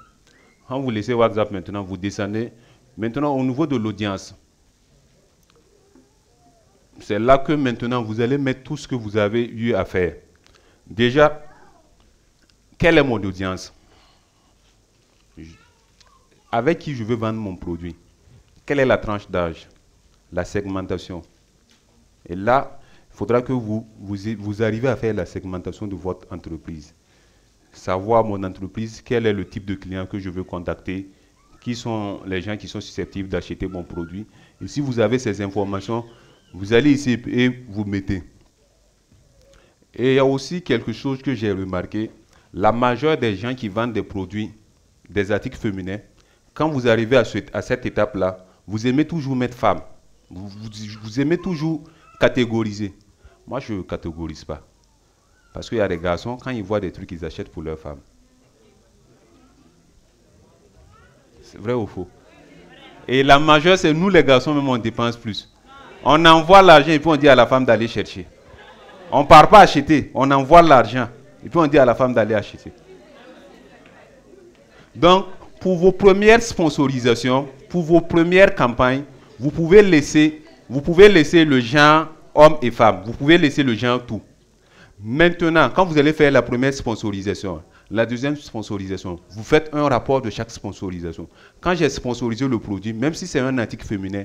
Quand vous laissez WhatsApp maintenant, vous descendez. Maintenant au niveau de l'audience. C'est là que maintenant vous allez mettre tout ce que vous avez eu à faire. Déjà, quelle est mon audience? Avec qui je veux vendre mon produit? Quelle est la tranche d'âge? La segmentation. Et là, il faudra que vous arrivez à faire la segmentation de votre entreprise. Savoir mon entreprise, quel est le type de client que je veux contacter, qui sont les gens qui sont susceptibles d'acheter mon produit. Et si vous avez ces informations, vous allez ici et vous mettez. Et il y a aussi quelque chose que j'ai remarqué. La majeure des gens qui vendent des produits, des articles féminins, quand vous arrivez à cette étape-là, vous aimez toujours mettre femme. Vous aimez toujours catégoriser. Moi, je ne catégorise pas. Parce qu'il y a des garçons, quand ils voient des trucs, ils achètent pour leurs femmes. C'est vrai ou faux? Et la majeure, c'est nous les garçons, même on dépense plus. On envoie l'argent et puis on dit à la femme d'aller chercher. On ne part pas acheter, on envoie l'argent et puis on dit à la femme d'aller acheter. Donc, pour vos premières sponsorisations, pour vos premières campagnes, vous pouvez laisser le genre homme et femme. Vous pouvez laisser le genre tout. Maintenant, quand vous allez faire la première sponsorisation, la deuxième sponsorisation, vous faites un rapport de chaque sponsorisation. Quand j'ai sponsorisé le produit, même si c'est un article féminin,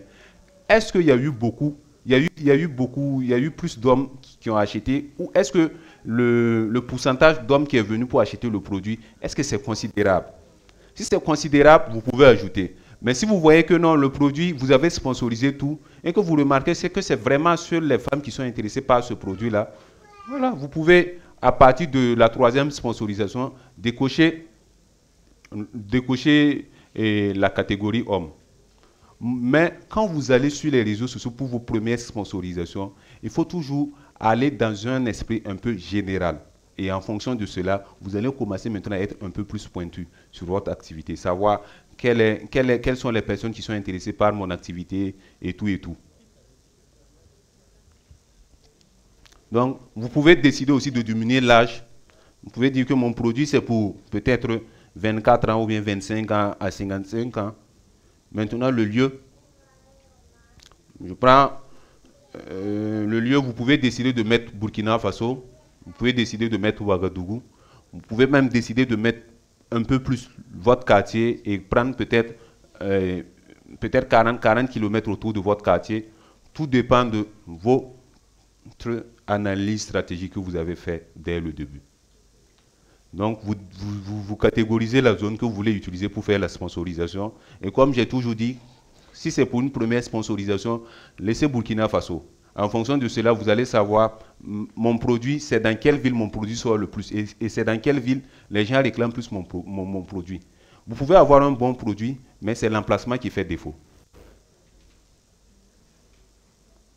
est-ce qu'il y a eu beaucoup, il y a eu plus d'hommes qui ont acheté, ou est-ce que le pourcentage d'hommes qui est venu pour acheter le produit, est-ce que c'est considérable? Si c'est considérable, vous pouvez ajouter. Mais si vous voyez que non, le produit, vous avez sponsorisé tout, et que vous remarquez que c'est vraiment sur les femmes qui sont intéressées par ce produit-là, voilà, vous pouvez, à partir de la troisième sponsorisation, décocher la catégorie homme. Mais quand vous allez sur les réseaux sociaux pour vos premières sponsorisations, il faut toujours aller dans un esprit un peu général. Et en fonction de cela, vous allez commencer maintenant à être un peu plus pointu sur votre activité, savoir quelles sont les personnes qui sont intéressées par mon activité et tout et tout. Donc, vous pouvez décider aussi de diminuer l'âge. Vous pouvez dire que mon produit, c'est pour peut-être 24 ans ou bien 25 ans à 55 ans. Maintenant, le lieu. Je prends le lieu, vous pouvez décider de mettre Burkina Faso. Vous pouvez décider de mettre Ouagadougou. Vous pouvez même décider de mettre un peu plus votre quartier et prendre peut-être 40 km autour de votre quartier. Tout dépend de vos analyse stratégique que vous avez faite dès le début. Donc, vous catégorisez la zone que vous voulez utiliser pour faire la sponsorisation. Et comme j'ai toujours dit, si c'est pour une première sponsorisation, laissez Burkina Faso. En fonction de cela, vous allez savoir, mon produit, c'est dans quelle ville mon produit sort le plus. Et c'est dans quelle ville les gens réclament plus mon produit. Vous pouvez avoir un bon produit, mais c'est l'emplacement qui fait défaut.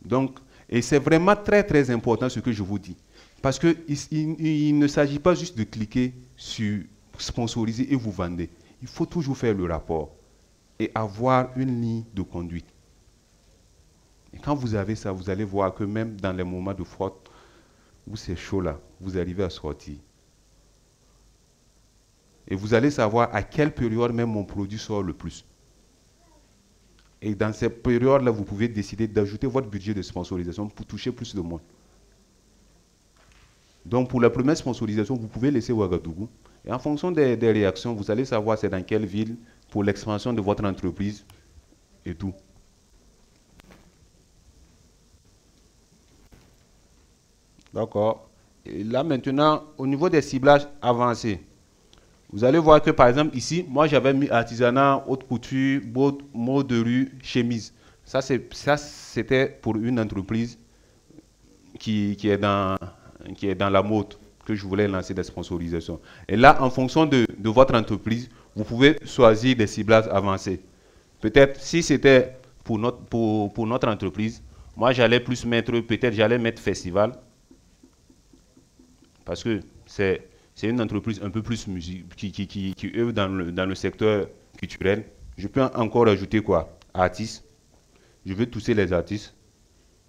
Donc, et c'est vraiment très, très important ce que je vous dis. Parce qu'il ne s'agit pas juste de cliquer sur sponsoriser et vous vendez. Il faut toujours faire le rapport et avoir une ligne de conduite. Et quand vous avez ça, vous allez voir que même dans les moments de fraude, où c'est chaud là, vous arrivez à sortir. Et vous allez savoir à quelle période même mon produit sort le plus. Et dans cette période-là, vous pouvez décider d'ajouter votre budget de sponsorisation pour toucher plus de monde. Donc, pour la première sponsorisation, vous pouvez laisser Ouagadougou. Et en fonction des réactions, vous allez savoir c'est dans quelle ville, pour l'expansion de votre entreprise et tout. D'accord. Et là, maintenant, au niveau des ciblages avancés, vous allez voir que, par exemple, ici, moi, j'avais mis artisanat, haute couture, mode de rue, chemise. Ça, c'était pour une entreprise qui est dans la mode, que je voulais lancer des sponsorisations. Et là, en fonction de votre entreprise, vous pouvez choisir des ciblages avancés. Peut-être, si c'était pour notre entreprise, moi, j'allais plus mettre, peut-être, j'allais mettre festival, parce que c'est une entreprise un peu plus musique, qui œuvre dans le secteur culturel. Je peux encore ajouter quoi? Artistes. Je vais toucher les artistes.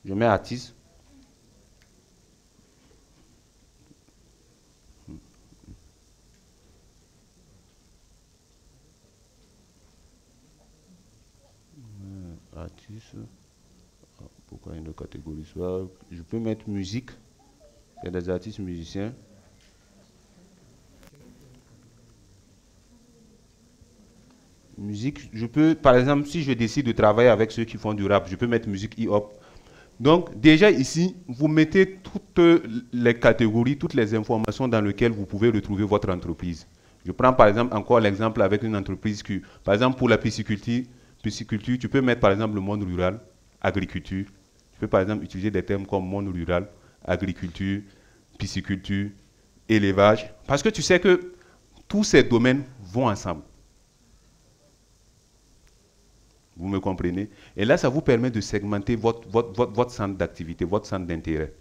Je mets artistes. Artistes. Pourquoi il ne catégorise pas? Je peux mettre musique. Il y a des artistes musiciens. Musique, je peux, par exemple, si je décide de travailler avec ceux qui font du rap, je peux mettre musique hip-hop. Donc, déjà ici, vous mettez toutes les catégories, toutes les informations dans lesquelles vous pouvez retrouver votre entreprise. Je prends par exemple encore l'exemple avec une entreprise qui, par exemple, pour la pisciculture, tu peux mettre par exemple le monde rural, agriculture. Tu peux par exemple utiliser des termes comme monde rural, agriculture, pisciculture, élevage. Parce que tu sais que tous ces domaines vont ensemble. Vous me comprenez? Et là, ça vous permet de segmenter votre centre d'activité, votre centre d'intérêt.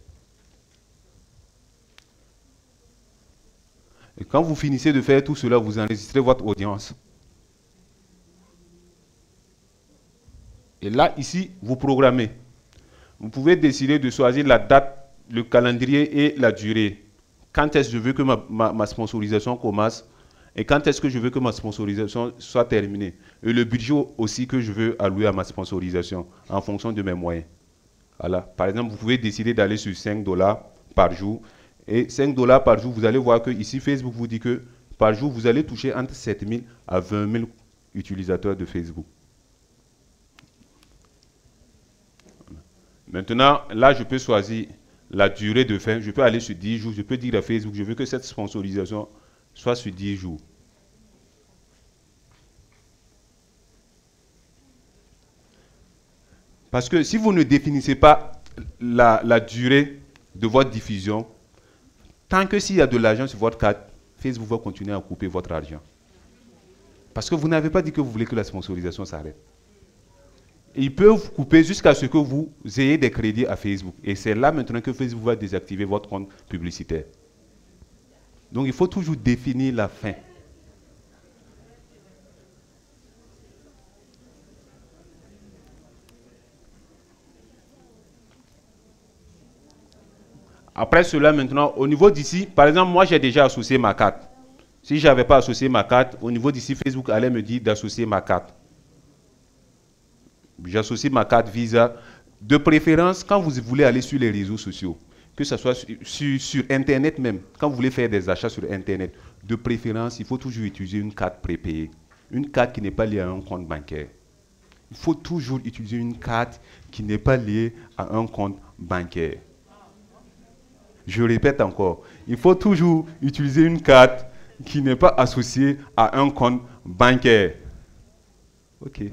Et quand vous finissez de faire tout cela, vous enregistrez votre audience. Et là, ici, vous programmez. Vous pouvez décider de choisir la date, le calendrier et la durée. Quand est-ce que je veux que ma sponsorisation commence et quand est-ce que je veux que ma sponsorisation soit terminée. Et le budget aussi que je veux allouer à ma sponsorisation en fonction de mes moyens. Voilà. Par exemple, vous pouvez décider d'aller sur $5 par jour. Et $5 par jour, vous allez voir que ici, Facebook vous dit que par jour, vous allez toucher entre 7 000 à 20 000 utilisateurs de Facebook. Maintenant, là, je peux choisir la durée de fin. Je peux aller sur 10 jours. Je peux dire à Facebook, je veux que cette sponsorisation soit sur 10 jours. Parce que si vous ne définissez pas la durée de votre diffusion, tant que s'il y a de l'argent sur votre carte, Facebook va continuer à couper votre argent. Parce que vous n'avez pas dit que vous voulez que la sponsorisation s'arrête. Ils peuvent couper jusqu'à ce que vous ayez des crédits à Facebook. Et c'est là maintenant que Facebook va désactiver votre compte publicitaire. Donc il faut toujours définir la fin. Après cela, maintenant, au niveau d'ici, par exemple, moi j'ai déjà associé ma carte. Si je n'avais pas associé ma carte, au niveau d'ici, Facebook allait me dire d'associer ma carte. J'associe ma carte Visa. De préférence, quand vous voulez aller sur les réseaux sociaux, que ce soit sur Internet même, quand vous voulez faire des achats sur Internet, de préférence, il faut toujours utiliser une carte prépayée. Une carte qui n'est pas liée à un compte bancaire. Il faut toujours utiliser une carte qui n'est pas liée à un compte bancaire. Je répète encore, il faut toujours utiliser une carte qui n'est pas associée à un compte bancaire. Ok.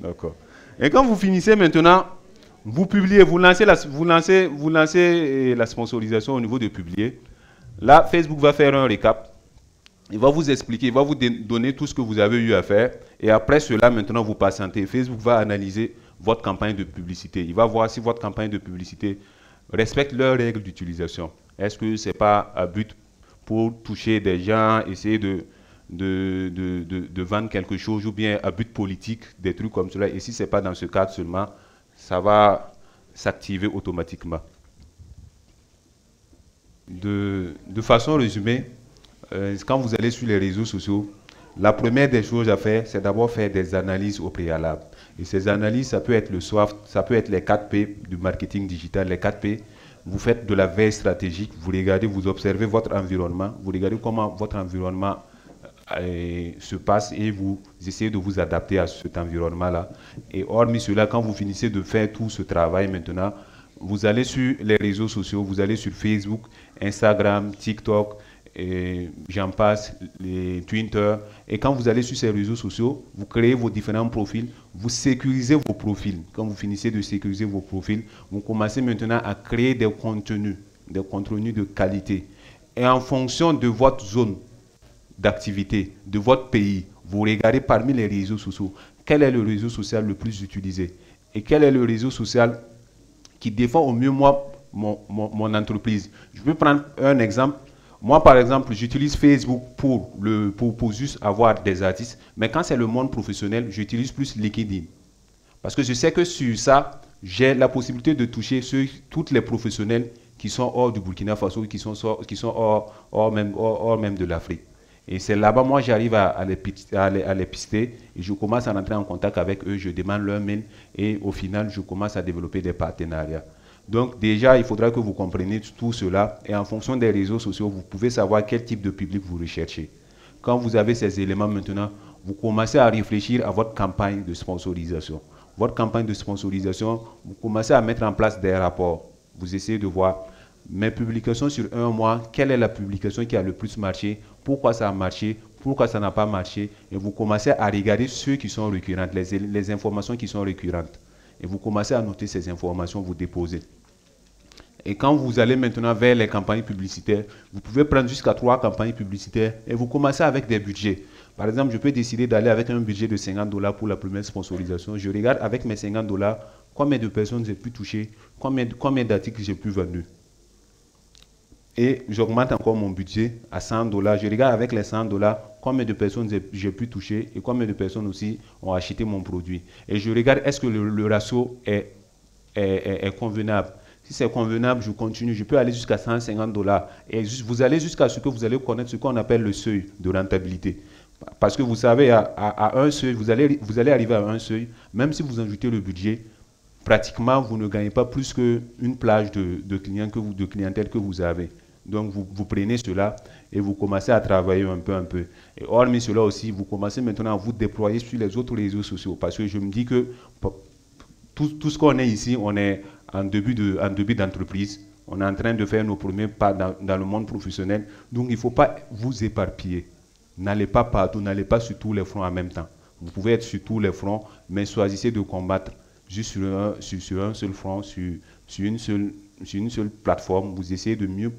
D'accord. Et quand vous finissez maintenant, vous publiez, vous lancez la sponsorisation au niveau de publier. Là, Facebook va faire un récap. Il va vous expliquer, il va vous donner tout ce que vous avez eu à faire. Et après cela, maintenant, vous patientez. Facebook va analyser votre campagne de publicité. Il va voir si votre campagne de publicité respecte leurs règles d'utilisation. Est-ce que ce n'est pas à but pour toucher des gens, essayer de vendre quelque chose, ou bien à but politique, des trucs comme cela. Et si ce n'est pas dans ce cadre seulement, ça va s'activer automatiquement. De façon résumée, quand vous allez sur les réseaux sociaux, la première des choses à faire, c'est d'abord faire des analyses au préalable. Et ces analyses, ça peut être le SWOT, ça peut être les 4P du marketing digital. Les 4P, vous faites de la veille stratégique, vous regardez, vous observez votre environnement, vous regardez comment votre environnement se passe et vous essayez de vous adapter à cet environnement-là. Et hormis cela, quand vous finissez de faire tout ce travail maintenant, vous allez sur les réseaux sociaux, vous allez sur Facebook, Instagram, TikTok, et j'en passe, les Twitter. Et quand vous allez sur ces réseaux sociaux, vous créez vos différents profils, vous sécurisez vos profils. Quand vous finissez de sécuriser vos profils, vous commencez maintenant à créer des contenus de qualité. Et en fonction de votre zone d'activité, de votre pays, vous regardez parmi les réseaux sociaux, quel est le réseau social le plus utilisé et quel est le réseau social qui défend au mieux mon entreprise. Je peux prendre un exemple. Moi, par exemple, j'utilise Facebook pour juste avoir des artistes, mais quand c'est le monde professionnel, j'utilise plus LinkedIn. Parce que je sais que sur ça, j'ai la possibilité de toucher tous les professionnels qui sont hors du Burkina Faso, qui sont hors même de l'Afrique. Et c'est là-bas, moi, j'arrive à les pister et je commence à entrer en contact avec eux, je demande leur mail et au final, je commence à développer des partenariats. Donc déjà, il faudra que vous compreniez tout cela et en fonction des réseaux sociaux, vous pouvez savoir quel type de public vous recherchez. Quand vous avez ces éléments maintenant, vous commencez à réfléchir à votre campagne de sponsorisation. Votre campagne de sponsorisation, vous commencez à mettre en place des rapports. Vous essayez de voir mes publications sur un mois, quelle est la publication qui a le plus marché, pourquoi ça a marché, pourquoi ça n'a pas marché, et vous commencez à regarder ceux qui sont récurrents, les informations qui sont récurrentes. Et vous commencez à noter ces informations, vous déposez. Et quand vous allez maintenant vers les campagnes publicitaires, vous pouvez prendre jusqu'à 3 campagnes publicitaires et vous commencez avec des budgets. Par exemple, je peux décider d'aller avec un budget de $50 pour la première sponsorisation. Je regarde avec mes $50 combien de personnes j'ai pu toucher, combien d'articles j'ai pu vendre. Et j'augmente encore mon budget à $100. Je regarde avec les $100 combien de personnes j'ai pu toucher et combien de personnes aussi ont acheté mon produit. Et je regarde est-ce que le ratio est convenable. Si c'est convenable, je continue. Je peux aller jusqu'à $150. Et vous allez jusqu'à ce que vous allez connaître ce qu'on appelle le seuil de rentabilité. Parce que vous savez, à un seuil, vous allez arriver à un seuil, même si vous ajoutez le budget, pratiquement, vous ne gagnez pas plus qu'une plage de clientèle que vous avez. Donc, vous prenez cela et vous commencez à travailler un peu. Et hormis cela aussi, vous commencez maintenant à vous déployer sur les autres réseaux sociaux. Parce que je me dis que tout ce qu'on est ici, on est en début d'entreprise. On est en train de faire nos premiers pas dans le monde professionnel. Donc, il ne faut pas vous éparpiller. N'allez pas partout, n'allez pas sur tous les fronts en même temps. Vous pouvez être sur tous les fronts, mais choisissez de combattre juste sur un seul front, sur une seule plateforme. Vous essayez de mieux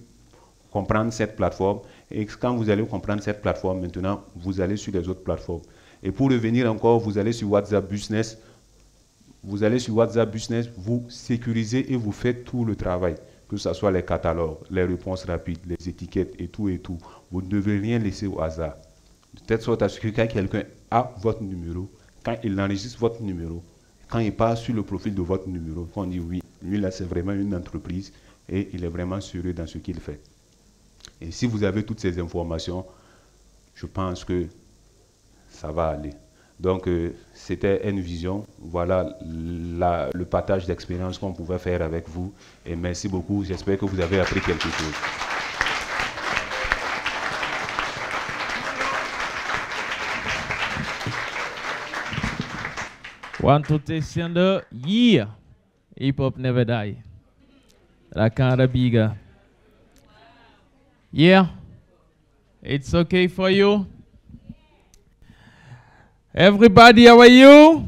comprendre cette plateforme. Et quand vous allez comprendre cette plateforme, maintenant, vous allez sur les autres plateformes. Et pour revenir encore, vous allez sur WhatsApp Business. Vous allez sur WhatsApp Business, vous sécurisez et vous faites tout le travail. Que ce soit les catalogues, les réponses rapides, les étiquettes et tout. Vous ne devez rien laisser au hasard. De telle sorte à ce que quand quelqu'un a votre numéro, quand il enregistre votre numéro, quand il passe sur le profil de votre numéro, qu'on dit oui, lui là c'est vraiment une entreprise et il est vraiment sérieux dans ce qu'il fait. Et si vous avez toutes ces informations, je pense que ça va aller. Donc c'était une vision, voilà le partage d'expérience qu'on pouvait faire avec vous. Et merci beaucoup, j'espère que vous avez appris quelque chose. One, two, three, yeah. Hip hop never die. Rakanda biga. Yeah. It's okay for you. Everybody, how are you?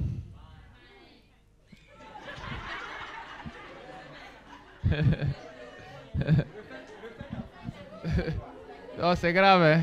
Oh, c'est grave, hein?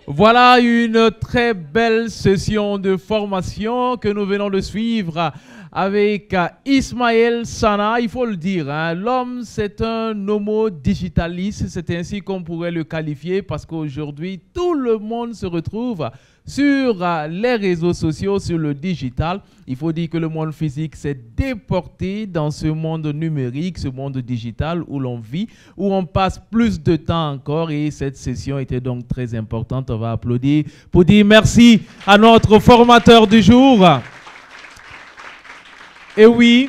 Voilà une très belle session de formation que nous venons de suivre avec Ismaël Sana. Il faut le dire, hein, l'homme c'est un homo digitaliste, c'est ainsi qu'on pourrait le qualifier parce qu'aujourd'hui tout le monde se retrouve sur les réseaux sociaux, sur le digital. Il faut dire que le monde physique s'est déporté dans ce monde numérique, ce monde digital où l'on vit, où on passe plus de temps encore, et cette session était donc très importante. On va applaudir pour dire merci à notre formateur du jour. Et oui,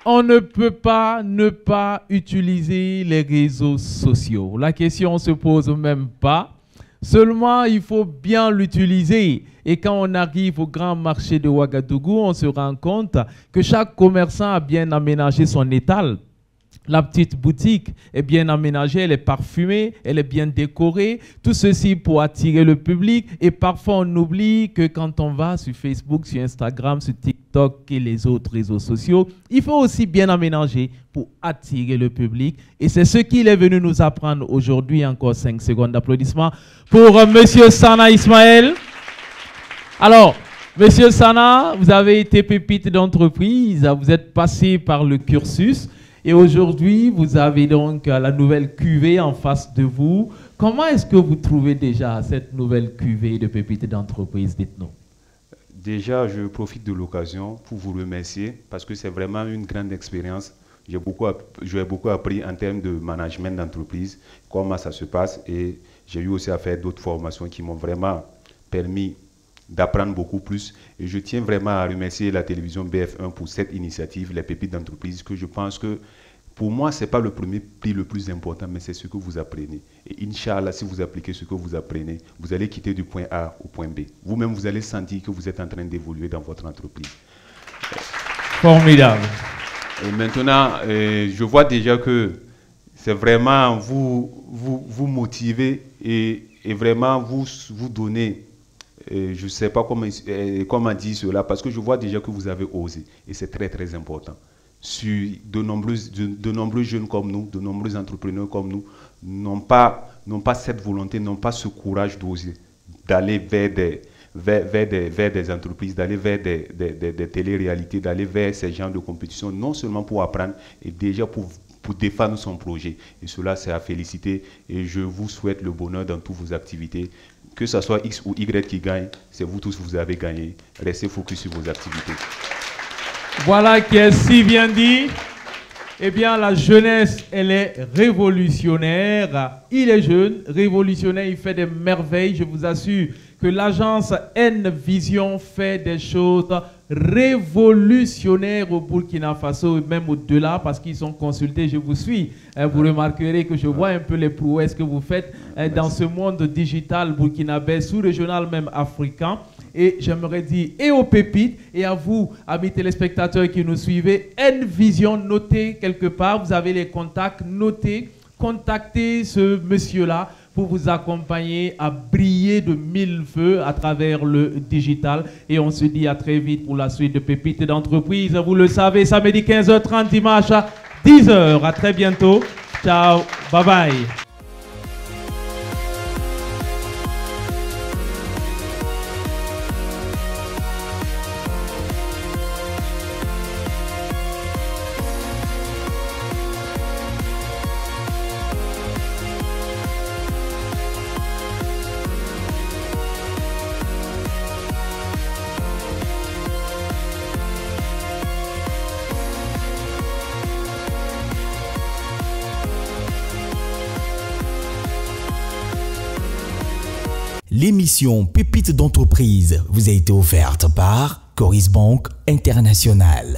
on ne peut pas ne pas utiliser les réseaux sociaux. La question ne se pose même pas. Seulement, il faut bien l'utiliser. Et quand on arrive au grand marché de Ouagadougou, on se rend compte que chaque commerçant a bien aménagé son étal. La petite boutique est bien aménagée, elle est parfumée, elle est bien décorée. Tout ceci pour attirer le public. Et parfois, on oublie que quand on va sur Facebook, sur Instagram, sur TikTok et les autres réseaux sociaux, il faut aussi bien aménager pour attirer le public. Et c'est ce qu'il est venu nous apprendre aujourd'hui. Encore 5 secondes d'applaudissements pour Monsieur Sana Ismaël. Alors, Monsieur Sana, vous avez été pépite d'entreprise, vous êtes passé par le cursus. Et aujourd'hui, vous avez donc la nouvelle cuvée en face de vous. Comment est-ce que vous trouvez déjà cette nouvelle cuvée de pépites d'entreprise? Dites-nous. Déjà, je profite de l'occasion pour vous remercier parce que c'est vraiment une grande expérience. J'ai beaucoup appris en termes de management d'entreprise, comment ça se passe. Et j'ai eu aussi à faire d'autres formations qui m'ont vraiment permis d'apprendre beaucoup plus. Et je tiens vraiment à remercier la télévision BF1 pour cette initiative, les pépites d'entreprise, que je pense que pour moi, ce n'est pas le premier prix le plus important, mais c'est ce que vous apprenez. Et Inch'Allah, si vous appliquez ce que vous apprenez, vous allez quitter du point A au point B. Vous-même, vous allez sentir que vous êtes en train d'évoluer dans votre entreprise. Formidable. Et maintenant, je vois déjà que c'est vraiment vous motiver et vraiment vous donner. Je ne sais pas comment dire cela, parce que je vois déjà que vous avez osé. Et c'est très, très important. Sur de nombreux jeunes comme nous, de nombreux entrepreneurs comme nous, n'ont pas cette volonté, n'ont pas ce courage d'oser, d'aller vers des entreprises, d'aller vers des téléréalités, d'aller vers ces genres de compétitions, non seulement pour apprendre, et déjà pour défendre son projet. Et cela, c'est à féliciter. Et je vous souhaite le bonheur dans toutes vos activités. Que ce soit X ou Y qui gagne, c'est vous tous, vous avez gagné. Restez focus sur vos activités. Voilà qui est si bien dit. Eh bien, la jeunesse, elle est révolutionnaire. Il est jeune, révolutionnaire, il fait des merveilles. Je vous assure que l'agence N-Vision fait des choses révolutionnaires au Burkina Faso et même au-delà parce qu'ils sont consultés. Je vous suis. Vous remarquerez que je vois un peu les prouesses que vous faites dans ce monde digital burkinabé, sous-régional, même africain. Et j'aimerais dire et aux pépites et à vous, amis téléspectateurs qui nous suivez, N-Vision, notez quelque part, vous avez les contacts, notez, contactez ce monsieur-là pour vous accompagner à briller de mille feux à travers le digital. Et on se dit à très vite pour la suite de Pépites d'entreprise. Vous le savez, samedi 15h30, dimanche à 10h. À très bientôt. Ciao, bye bye. L'émission Pépites d'entreprise vous a été offerte par Coris Bank International.